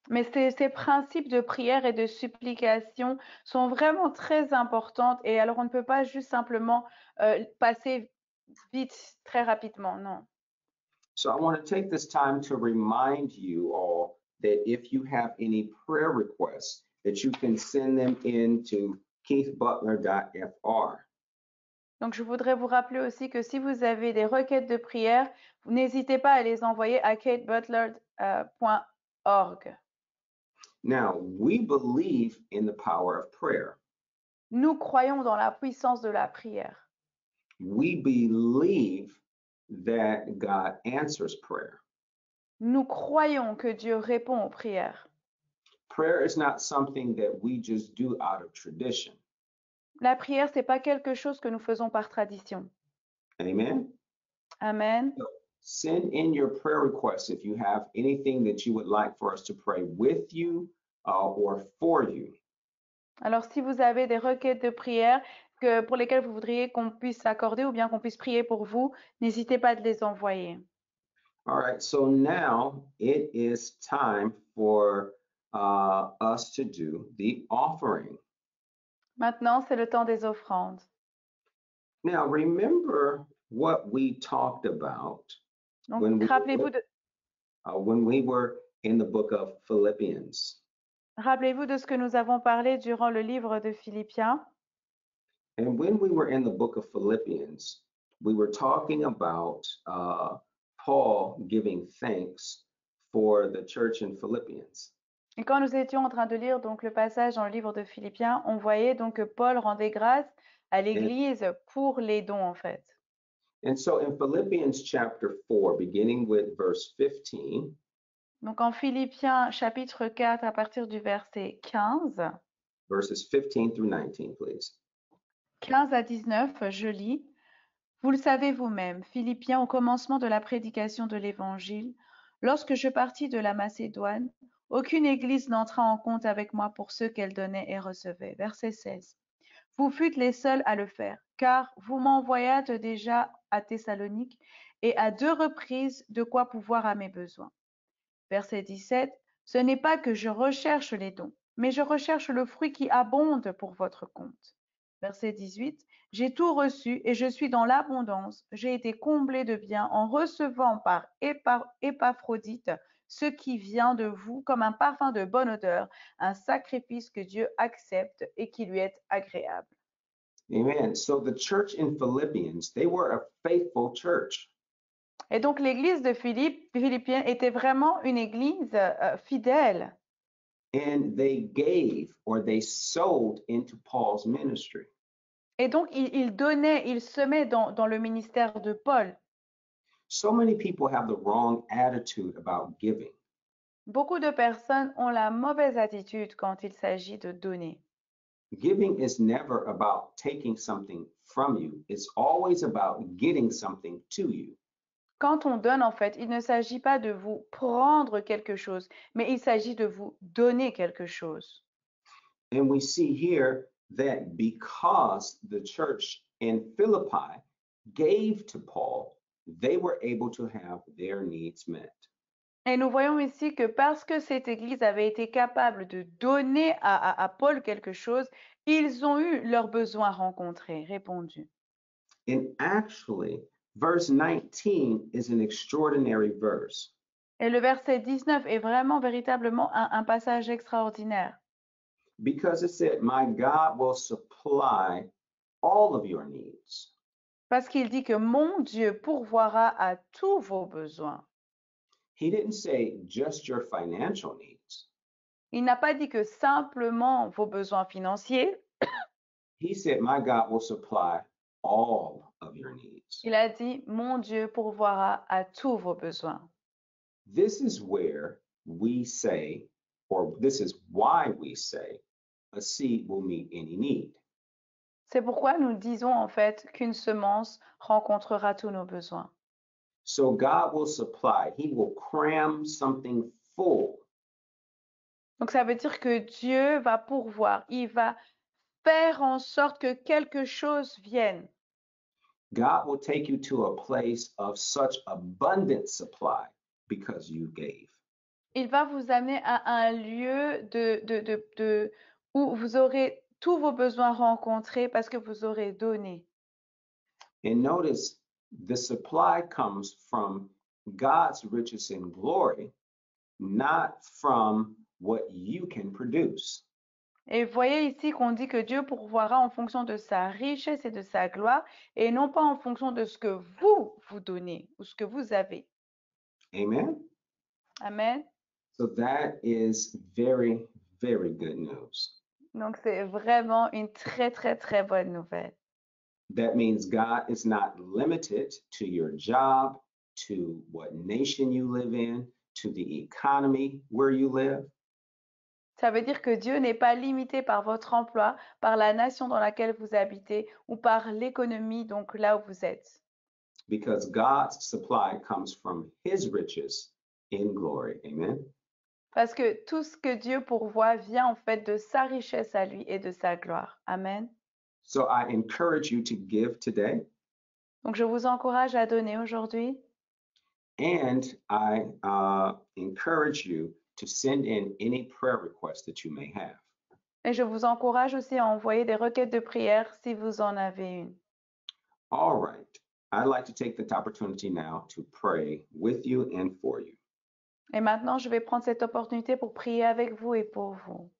Mais ces principes de prière et de supplication sont vraiment très importants et alors on ne peut pas juste simplement passer vite, très rapidement, non. So I want to take this time to remind you all that if you have any prayer requests, that you can send them in to keithbutler.fr. Donc je voudrais vous rappeler aussi que si vous avez des requêtes de prière, n'hésitez pas à les envoyer à katebutler.org. Now, we believe in the power of prayer. Nous croyons dans la puissance de la prière. We believe that God answers prayer. Nous croyons que Dieu répond aux prières. Prayer is not something that we just do out of tradition. La prière, c'est pas quelque chose que nous faisons par tradition. Amen. Amen. Send in your prayer requests if you have anything that you would like for us to pray with you or for you. Alors, si vous avez des requêtes de prière pour lesquelles vous voudriez qu'on puisse accorder ou bien qu'on puisse prier pour vous, n'hésitez pas à les envoyer. All right, so now it is time for us to do the offering. Maintenant, c'est le temps des offrandes. Now, remember what we talked about Donc, when we rappelez-vous de, when we were in the book of Philippians. rappelez-vous de ce que nous avons parlé durant le livre de Philippiens. And when we were in the book of Philippians, we were talking about Paul giving thanks for the church in Philippians. Et quand nous étions en train de lire donc le passage dans le livre de Philippiens, on voyait donc que Paul rendait grâce à l'Église pour les dons en fait. And so in Philippians chapter 4, beginning with verse 15, Donc en Philippiens chapitre 4 à partir du verset 15, verses 15 through 19, please. 15 à 19, je lis. Vous le savez vous-même, Philippiens, au commencement de la prédication de l'Évangile, lorsque je partis de la Macédoine, aucune église n'entra en compte avec moi pour ceux qu'elle donnait et recevait. Verset 16. Vous fûtes les seuls à le faire, car vous m'envoyâtes déjà à Thessalonique et à 2 reprises de quoi pouvoir à mes besoins. Verset 17. Ce n'est pas que je recherche les dons, mais je recherche le fruit qui abonde pour votre compte. Verset 18. J'ai tout reçu et je suis dans l'abondance. J'ai été comblé de bien en recevant par Épaphrodite ce qui vient de vous comme un parfum de bonne odeur, un sacrifice que Dieu accepte et qui lui est agréable. Amen. So the church in Philippians, they were a faithful church. Et donc l'église de Philippiens était vraiment une église fidèle. And they gave or they sowed into Paul's ministry. Et donc il donnait, il semait dans le ministère de Paul. So many people have the wrong attitude about giving. Beaucoup de personnes ont la mauvaise attitude quand il s'agit de donner. Giving is never about taking something from you. It's always about getting something to you. Quand on donne, en fait, il ne s'agit pas de vous prendre quelque chose, mais il s'agit de vous donner quelque chose. And we see here that because the church in Philippi gave to Paul, they were able to have their needs met. Et nous voyons ici que parce que cette église avait été capable de donner à Paul quelque chose, ils ont eu leurs besoins rencontrés, répondus. And actually, verse 19 is an extraordinary verse. Et le verset 19 est vraiment véritablement un passage extraordinaire. Because it said, My God will supply all of your needs. Parce qu'il dit que mon Dieu pourvoira à tous vos besoins. He didn't say just your financial needs. Il n'a pas dit que simplement vos besoins financiers. He said, My God will supply all of your needs. Il a dit, mon Dieu pourvoira à tous vos besoins. This is where we say, or this is why we say, a seed will meet any need. C'est pourquoi nous disons en fait qu'une semence rencontrera tous nos besoins. So God will supply, He will cram something full. Donc ça veut dire que Dieu va pourvoir, il va faire en sorte que quelque chose vienne. God will take you to a place of such abundant supply because you gave. Il va vous amener à un lieu où vous aurez tous vos besoins rencontrés parce que vous aurez donné. And notice the supply comes from God's riches and glory, not from what you can produce. Et vous voyez ici qu'on dit que Dieu pourvoira en fonction de sa richesse et de sa gloire et non pas en fonction de ce que vous donnez ou ce que vous avez. Amen. Amen. So that is very, very good news. Donc c'est vraiment une très très très bonne nouvelle. That means God is not limited to your job, to what nation you live in, to the economy where you live. Ça veut dire que Dieu n'est pas limité par votre emploi, par la nation dans laquelle vous habitez ou par l'économie, donc là où vous êtes. Because God's supply comes from His riches in glory. Amen. Parce que tout ce que Dieu pourvoit vient en fait de sa richesse à lui et de sa gloire. Amen. So I encourage you to give today. Donc je vous encourage à donner aujourd'hui. And I encourage you to send in any prayer requests that you may have. Et je vous encourage aussi à envoyer des requêtes de prière si vous en avez une. All right. I'd like to take this opportunity now to pray with you and for you. Et maintenant, je vais prendre cette opportunité pour prier avec vous et pour vous.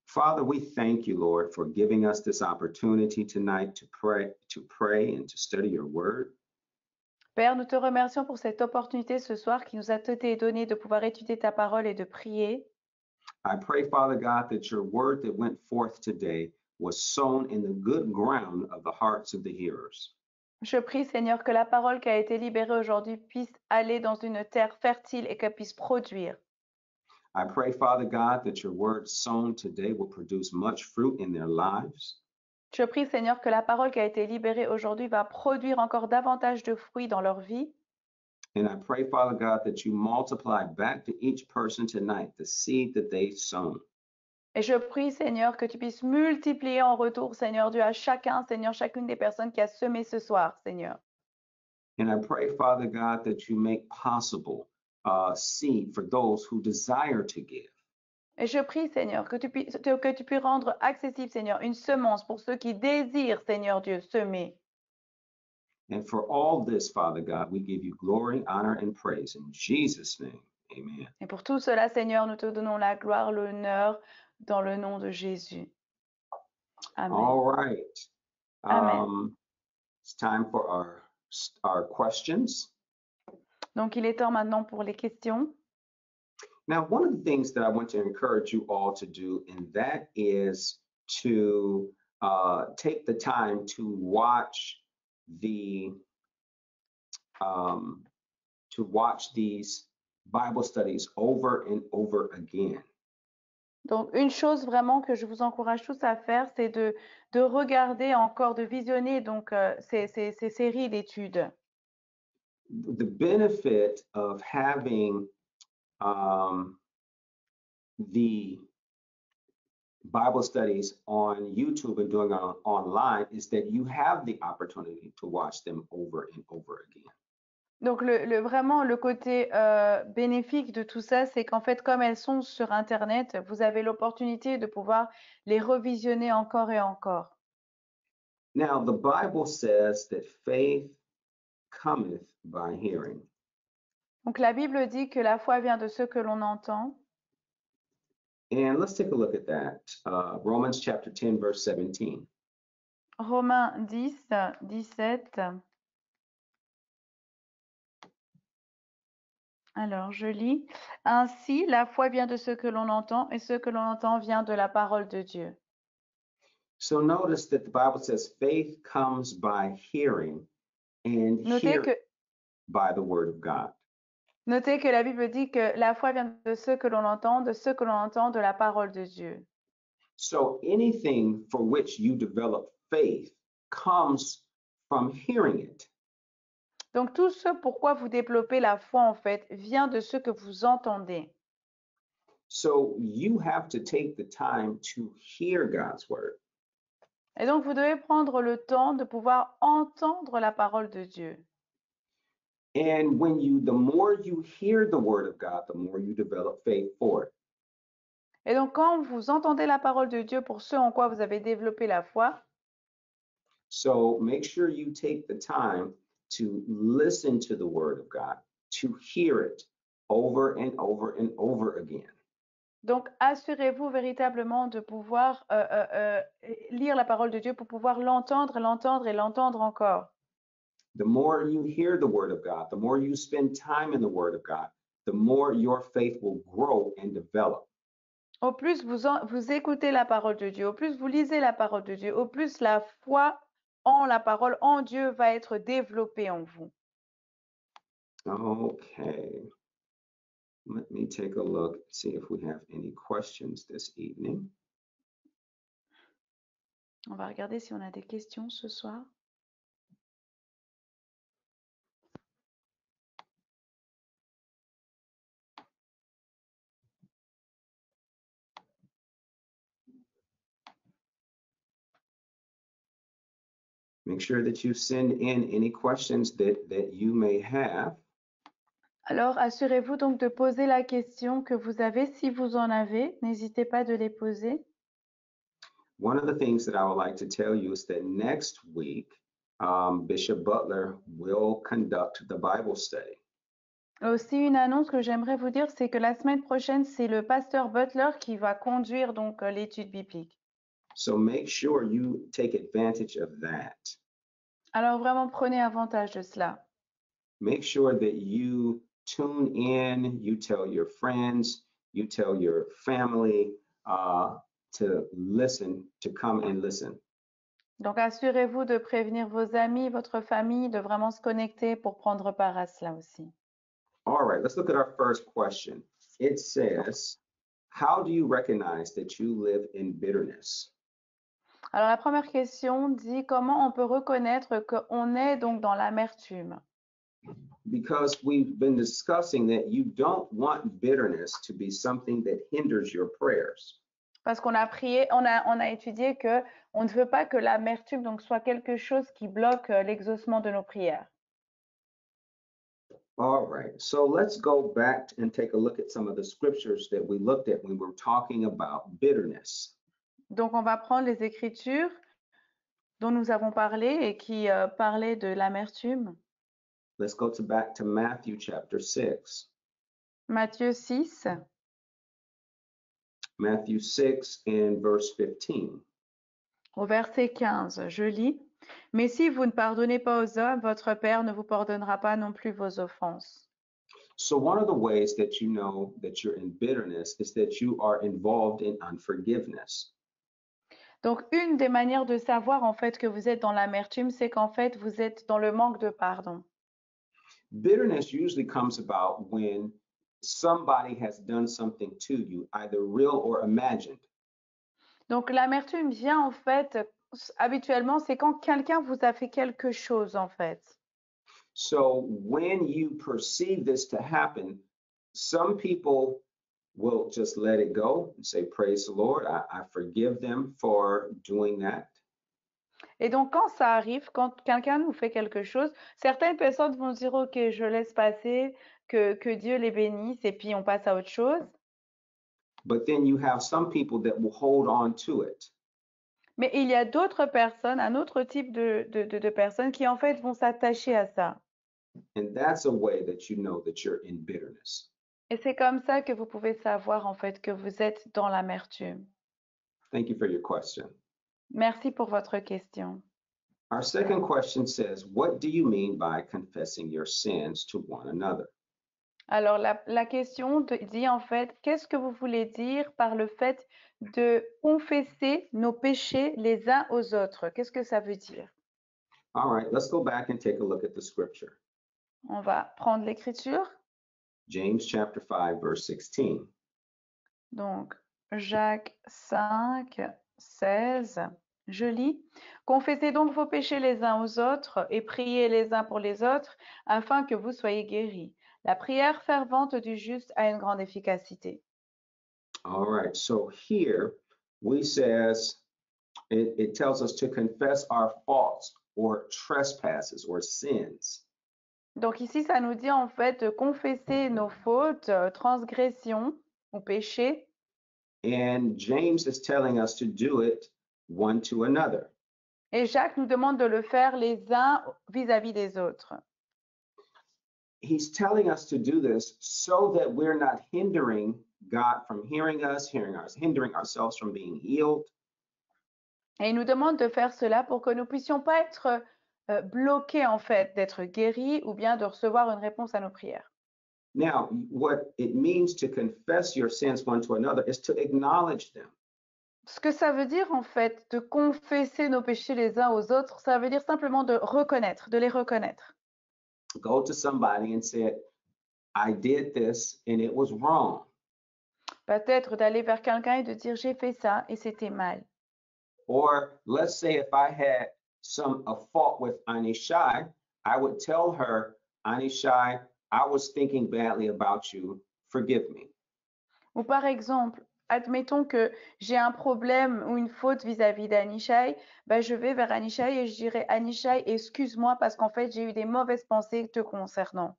Father, we thank you, Lord, for giving us this opportunity tonight to pray and to study your word. Père, nous te remercions pour cette opportunité ce soir qui nous a été donnée de pouvoir étudier ta parole et de prier. I pray, Father God, that your word that went forth today was sown in the good ground of the hearts of the hearers. Je prie, Seigneur, que la parole qui a été libérée aujourd'hui puisse aller dans une terre fertile et qu'elle puisse produire. I pray, Father God, that your word sown today will produce much fruit in their lives. Je prie, Seigneur, que la parole qui a été libérée aujourd'hui va produire encore davantage de fruits dans leur vie. And I pray, Father God, that you multiply back to each person tonight the seed that they sown. Et je prie, Seigneur, que tu puisses multiplier en retour, Seigneur Dieu, à chacun, Seigneur, chacune des personnes qui a semé ce soir, Seigneur. And I pray, Father God, that you make possible seed for those who desire to give. Et je prie, Seigneur, que tu puisses rendre accessible, Seigneur, une semence pour ceux qui désirent, Seigneur Dieu, semer. And for all this, Father God, we give you glory, honor, and praise. In Jesus' name, amen. Et pour tout cela, Seigneur, nous te donnons la gloire, l'honneur, dans le nom de Jésus. Amen. All right. Amen. It's time for our questions. Donc, il est temps maintenant pour les questions. Now, one of the things that I want to encourage you all to do, and that is to take the time to watch these Bible studies over and over again. Donc, une chose vraiment que je vous encourage tous à faire, c'est de regarder encore, de visionner donc ces séries d'études. The benefit of having the Bible studies on YouTube and doing it online is that you have the opportunity to watch them over and over again. Donc, vraiment, le côté bénéfique de tout ça, c'est qu'en fait, comme elles sont sur Internet, vous avez l'opportunité de pouvoir les revisionner encore et encore. Now, the Bible says that faith cometh by hearing. Donc, la Bible dit que la foi vient de ce que l'on entend. And let's take a look at that. Romans chapter 10, verse 17. Romains 10, 17. Alors, je lis. Ainsi, la foi vient de ce que l'on entend, et ce que l'on entend vient de la parole de Dieu. So notice that the Bible says faith comes by hearing, and hearing by the word of God. Notez que la Bible dit que la foi vient de ce que l'on entend, de ce que l'on entend de la parole de Dieu. So anything for which you develop faith comes from hearing it. Donc tout ce pourquoi vous développez la foi en fait vient de ce que vous entendez. So you have to take the time to hear God's word. Et donc vous devez prendre le temps de pouvoir entendre la parole de Dieu. And the more you hear the word of God, the more you develop faith for it. Et donc quand vous entendez la parole de Dieu pour ce en quoi vous avez développé la foi, so make sure you take the time to listen to the word of God, to hear it over and over and over again. Donc assurez-vous véritablement de pouvoir lire la parole de Dieu pour pouvoir l'entendre, l'entendre et l'entendre encore. The more you hear the word of God, the more you spend time in the word of God, the more your faith will grow and develop. Au plus vous écoutez la parole de Dieu, au plus vous lisez la parole de Dieu, au plus la foi en la parole, en Dieu, va être développée en vous. Okay. Let me take a look, see if we have any questions this evening. On va regarder si on a des questions ce soir. Make sure that you send in any questions that you may have. Alors, assurez-vous donc de poser la question que vous avez. Si vous en avez, n'hésitez pas de les poser. one of the things that I would like to tell you is that next week, Bishop Butler will conduct the Bible study. Aussi, une annonce que j'aimerais vous dire, c'est que la semaine prochaine, c'est le pasteur Butler qui va conduire donc l'étude biblique. So make sure you take advantage of that. Alors vraiment, prenez avantage de cela. Make sure that you tune in, you tell your friends, you tell your family to listen, to come and listen. Donc, assurez-vous de prévenir vos amis, votre famille, de vraiment se connecter pour prendre part à cela aussi. All right, let's look at our first question. It says, how do you recognize that you live in bitterness? Alors, la première question dit comment on peut reconnaître qu'on est donc dans l'amertume. Because we've been discussing that you don't want bitterness to be something that hinders your prayers. Parce qu'on a prié, on a étudié que on ne veut pas que l'amertume donc soit quelque chose qui bloque l'exaucement de nos prières. All right, so let's go back and take a look at some of the scriptures that we looked at when we were talking about bitterness. Donc, on va prendre les Écritures dont nous avons parlé et qui parlaient de l'amertume. Let's go back to Matthew chapter 6. Matthieu 6, Matthew 6 and verse 15. au verset 15, je lis. Mais si vous ne pardonnez pas aux hommes, votre Père ne vous pardonnera pas non plus vos offenses. So one of the ways that you know that you're in bitterness is that you are involved in unforgiveness. Donc, une des manières de savoir en fait que vous êtes dans l'amertume, c'est qu'en fait, vous êtes dans le manque de pardon. Bitterness usually comes about when somebody has done something to you, either real or imagined. Donc, l'amertume vient en fait, habituellement, c'est quand quelqu'un vous a fait quelque chose en fait. So when you perceive this to happen, some people will just let it go and say, praise the Lord, I forgive them for doing that. Et donc, quand ça arrive, quand quelqu'un nous fait quelque chose, certaines personnes vont dire, OK, je laisse passer, que Dieu les bénisse, et puis on passe à autre chose. But then you have some people that will hold on to it. Mais il y a d'autres personnes, un autre type de personnes qui en fait vont s'attacher à ça. And that's a way that you know that you're in bitterness. Et c'est comme ça que vous pouvez savoir en fait que vous êtes dans l'amertume. Thank you for your question. Merci pour votre question. Our second question says, what do you mean by confessing your sins to one another? Alors, la question dit en fait, qu'est-ce que vous voulez dire par le fait de confesser nos péchés les uns aux autres? Qu'est-ce que ça veut dire? All right, let's go back and take a look at the scripture. On va prendre l'écriture. James chapter 5, verse 16. Donc, Jacques 5, 16, je lis. Confessez donc vos péchés les uns aux autres et priez les uns pour les autres afin que vous soyez guéris. La prière fervente du juste a une grande efficacité. All right, so here we says, it tells us to confess our faults or trespasses or sins. Donc ici, ça nous dit en fait de confesser nos fautes, transgressions ou péchés. And James is telling us to do it one to another. Et Jacques nous demande de le faire les uns vis-à-vis des autres. He's telling us to do this so that we're not hindering God from hearing us, hindering ourselves from being healed. Et il nous demande de faire cela pour que nous puissions pas être bloqués en fait, d'être guéris ou bien de recevoir une réponse à nos prières. Now, what it means to confess your sins one to another is to acknowledge them. Ce que ça veut dire en fait, de confesser nos péchés les uns aux autres, ça veut dire simplement de reconnaître, de les reconnaître. Go to somebody and say, I did this and it was wrong. Peut-être d'aller vers quelqu'un et de dire j'ai fait ça et c'était mal. Or let's say if I had a fault with Anishai, I would tell her, Anishai, I was thinking badly about you. Forgive me. Ou par exemple, admettons que j'ai un problème ou une faute vis-à-vis d'Anishai, ben je vais vers Anishai et je dirai Anishai, excuse-moi parce qu'en fait j'ai eu des mauvaises pensées te concernant.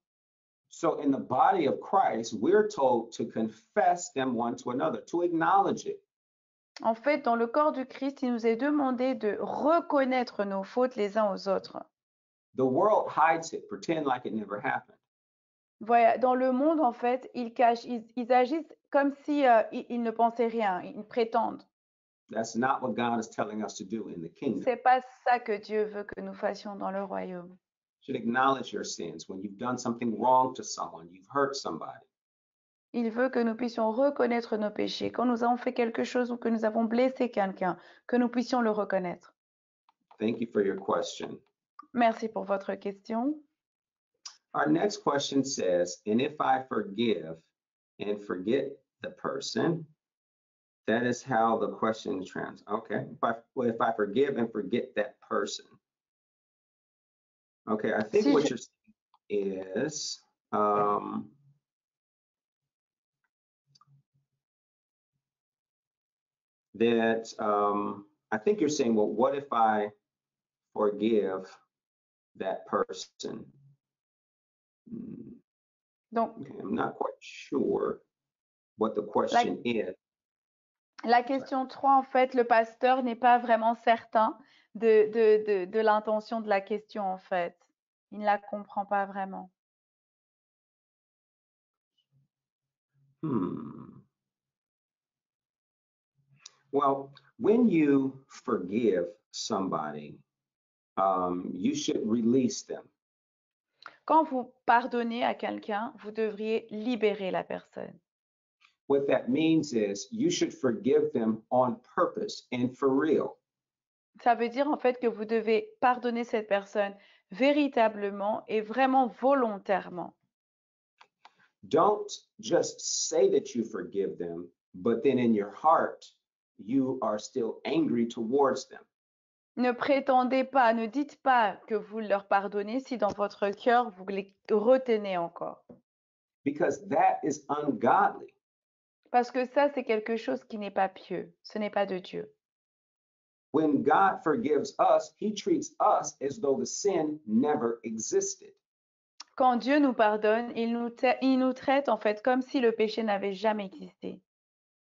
So in the body of Christ, we're told to confess them one to another, to acknowledge it. En fait, dans le corps du Christ, il nous est demandé de reconnaître nos fautes les uns aux autres. The world hides it, pretend like it never happened. Voilà, dans le monde, en fait, ils cachent, ils agissent comme si ils ne pensaient rien, ils prétendent. That's not what God is telling us to do in the kingdom. C'est pas ça que Dieu veut que nous fassions dans le royaume. You should acknowledge your sins when you've done something wrong to someone, you've hurt somebody. Il veut que nous puissions reconnaître nos péchés. Quand nous avons fait quelque chose ou que nous avons blessé quelqu'un, que nous puissions le reconnaître. Thank you for your question. Merci pour votre question. Our next question says, and if I forgive and forget the person, that is how the question trans. Okay, if I forgive and forget that person. Okay, I think Si what je, you're saying is, I think you're saying, well, what if I forgive that person? donc, Okay, I'm not quite sure what the question is. la question 3, en fait, le pasteur n'est pas vraiment certain de l'intention de la question, en fait. Il ne la comprend pas vraiment. Well, when you forgive somebody, you should release them. Quand vous pardonnez à quelqu'un, vous devriez libérer la personne. What that means is you should forgive them on purpose and for real. Ça veut dire en fait que vous devez pardonner cette personne véritablement et vraiment volontairement. Don't just say that you forgive them, but then in your heart, you are still angry towards them. Ne prétendez pas, ne dites pas que vous leur pardonnez si dans votre cœur vous les retenez encore. Because that is ungodly. Parce que ça, c'est quelque chose qui n'est pas pieux. Ce n'est pas de Dieu. When God forgives us, he treats us as though the sin never existed. Quand Dieu nous pardonne, il nous traite en fait comme si le péché n'avait jamais existé.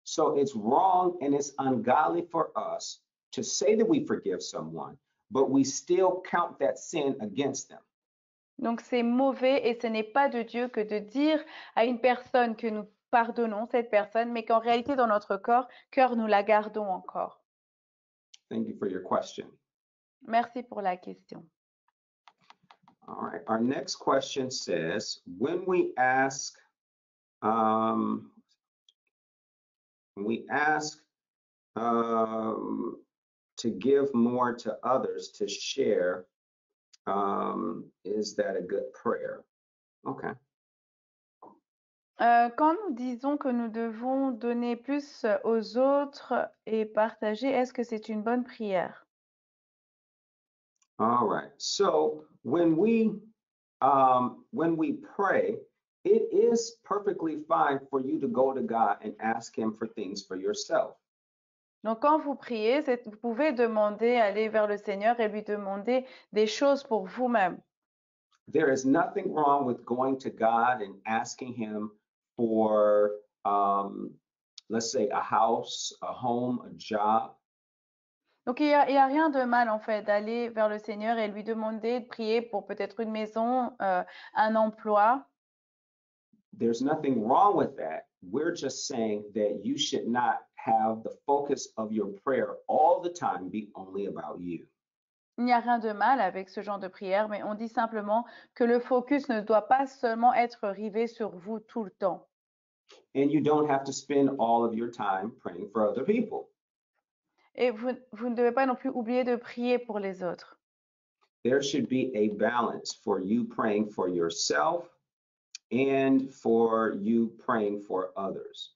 So it's wrong and it's ungodly for us to say that we forgive someone, but we still count that sin against them. Donc c'est mauvais et ce n'est pas de Dieu que de dire à une personne que nous pardonnons cette personne, mais qu'en réalité dans notre cœur, nous la gardons encore. Thank you for your question. Merci pour la question. All right, our next question says, when we ask um, to give more to others, to share, is that a good prayer? Okay. Quand nous disons que nous devons donner plus aux autres et partager, est-ce que c'est une bonne prière? All right. So when we pray, it is perfectly fine for you to go to God and ask Him for things for yourself. Donc quand vous priez, vous pouvez demander, aller vers le Seigneur et lui demander des choses pour vous-même. There is nothing wrong with going to God and asking Him for, let's say, a house, a home, a job. Donc il y a rien de mal en fait d'aller vers le Seigneur et lui demander de prier pour peut-être une maison, un emploi. There's nothing wrong with that. We're just saying that you should not have the focus of your prayer all the time be only about you. Il n'y a rien de mal avec ce genre de prière, mais on dit simplement que le focus ne doit pas seulement être rivé sur vous tout le temps. And you don't have to spend all of your time praying for other people. Et vous ne devez pas non plus oublier de prier pour les autres. There should be a balance for you praying for yourself and for you praying for others.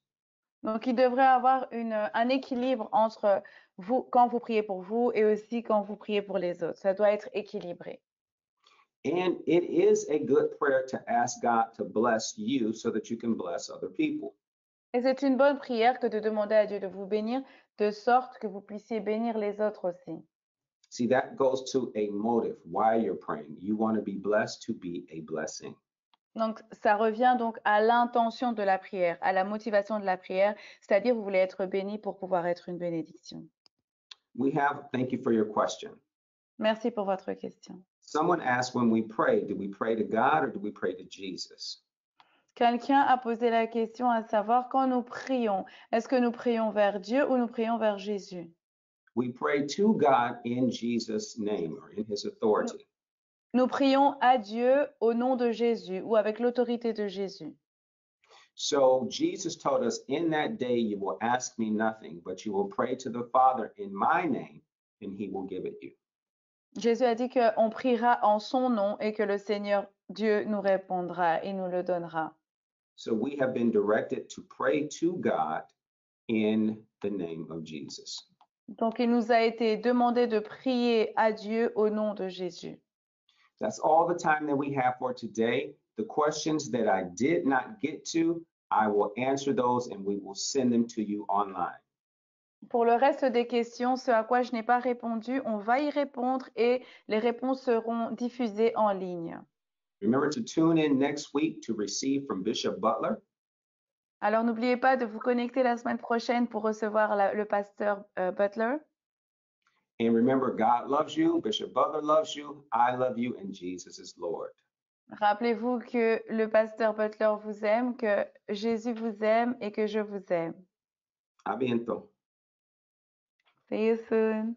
Donc, il devrait avoir un équilibre entre vous, quand vous priez pour vous et aussi quand vous priez pour les autres. Ça doit être équilibré. And it is a good prayer to ask God to bless you so that you can bless other people. Et c'est une bonne prière que de demander à Dieu de vous bénir de sorte que vous puissiez bénir les autres aussi. See, that goes to a motive why you're praying. You want to be blessed to be a blessing. Donc, ça revient donc à l'intention de la prière, à la motivation de la prière, c'est-à-dire vous voulez être béni pour pouvoir être une bénédiction. Thank you for your question. Merci pour votre question. Someone asked when we pray, do we pray to God or do we pray to Jesus? Quelqu'un a posé la question à savoir quand nous prions, est-ce que nous prions vers Dieu ou nous prions vers Jésus? We pray to God in Jesus' name or in his Nous, authority. nous prions à Dieu au nom de Jésus ou avec l'autorité de Jésus. So Jesus told us, in that day you will ask me nothing, but you will pray to the Father in my name, and he will give it you. Jésus a dit qu'on priera en son nom et que le Seigneur Dieu nous répondra et nous le donnera. So we have been directed to pray to God in the name of Jesus. Donc, il nous a été demandé de prier à Dieu au nom de Jésus. That's all the time that we have for today. The questions that I did not get to, I will answer those and we will send them to you online. Pour le reste des questions, ce à quoi je n'ai pas répondu, on va y répondre et les réponses seront diffusées en ligne. Remember to tune in next week to receive from Bishop Butler. Alors, n'oubliez pas de vous connecter la semaine prochaine pour recevoir le pasteur Butler. And remember, God loves you, Bishop Butler loves you, I love you, and Jesus is Lord. Rappelez-vous que le pasteur Butler vous aime, que Jésus vous aime et que je vous aime. A bientôt. See you soon.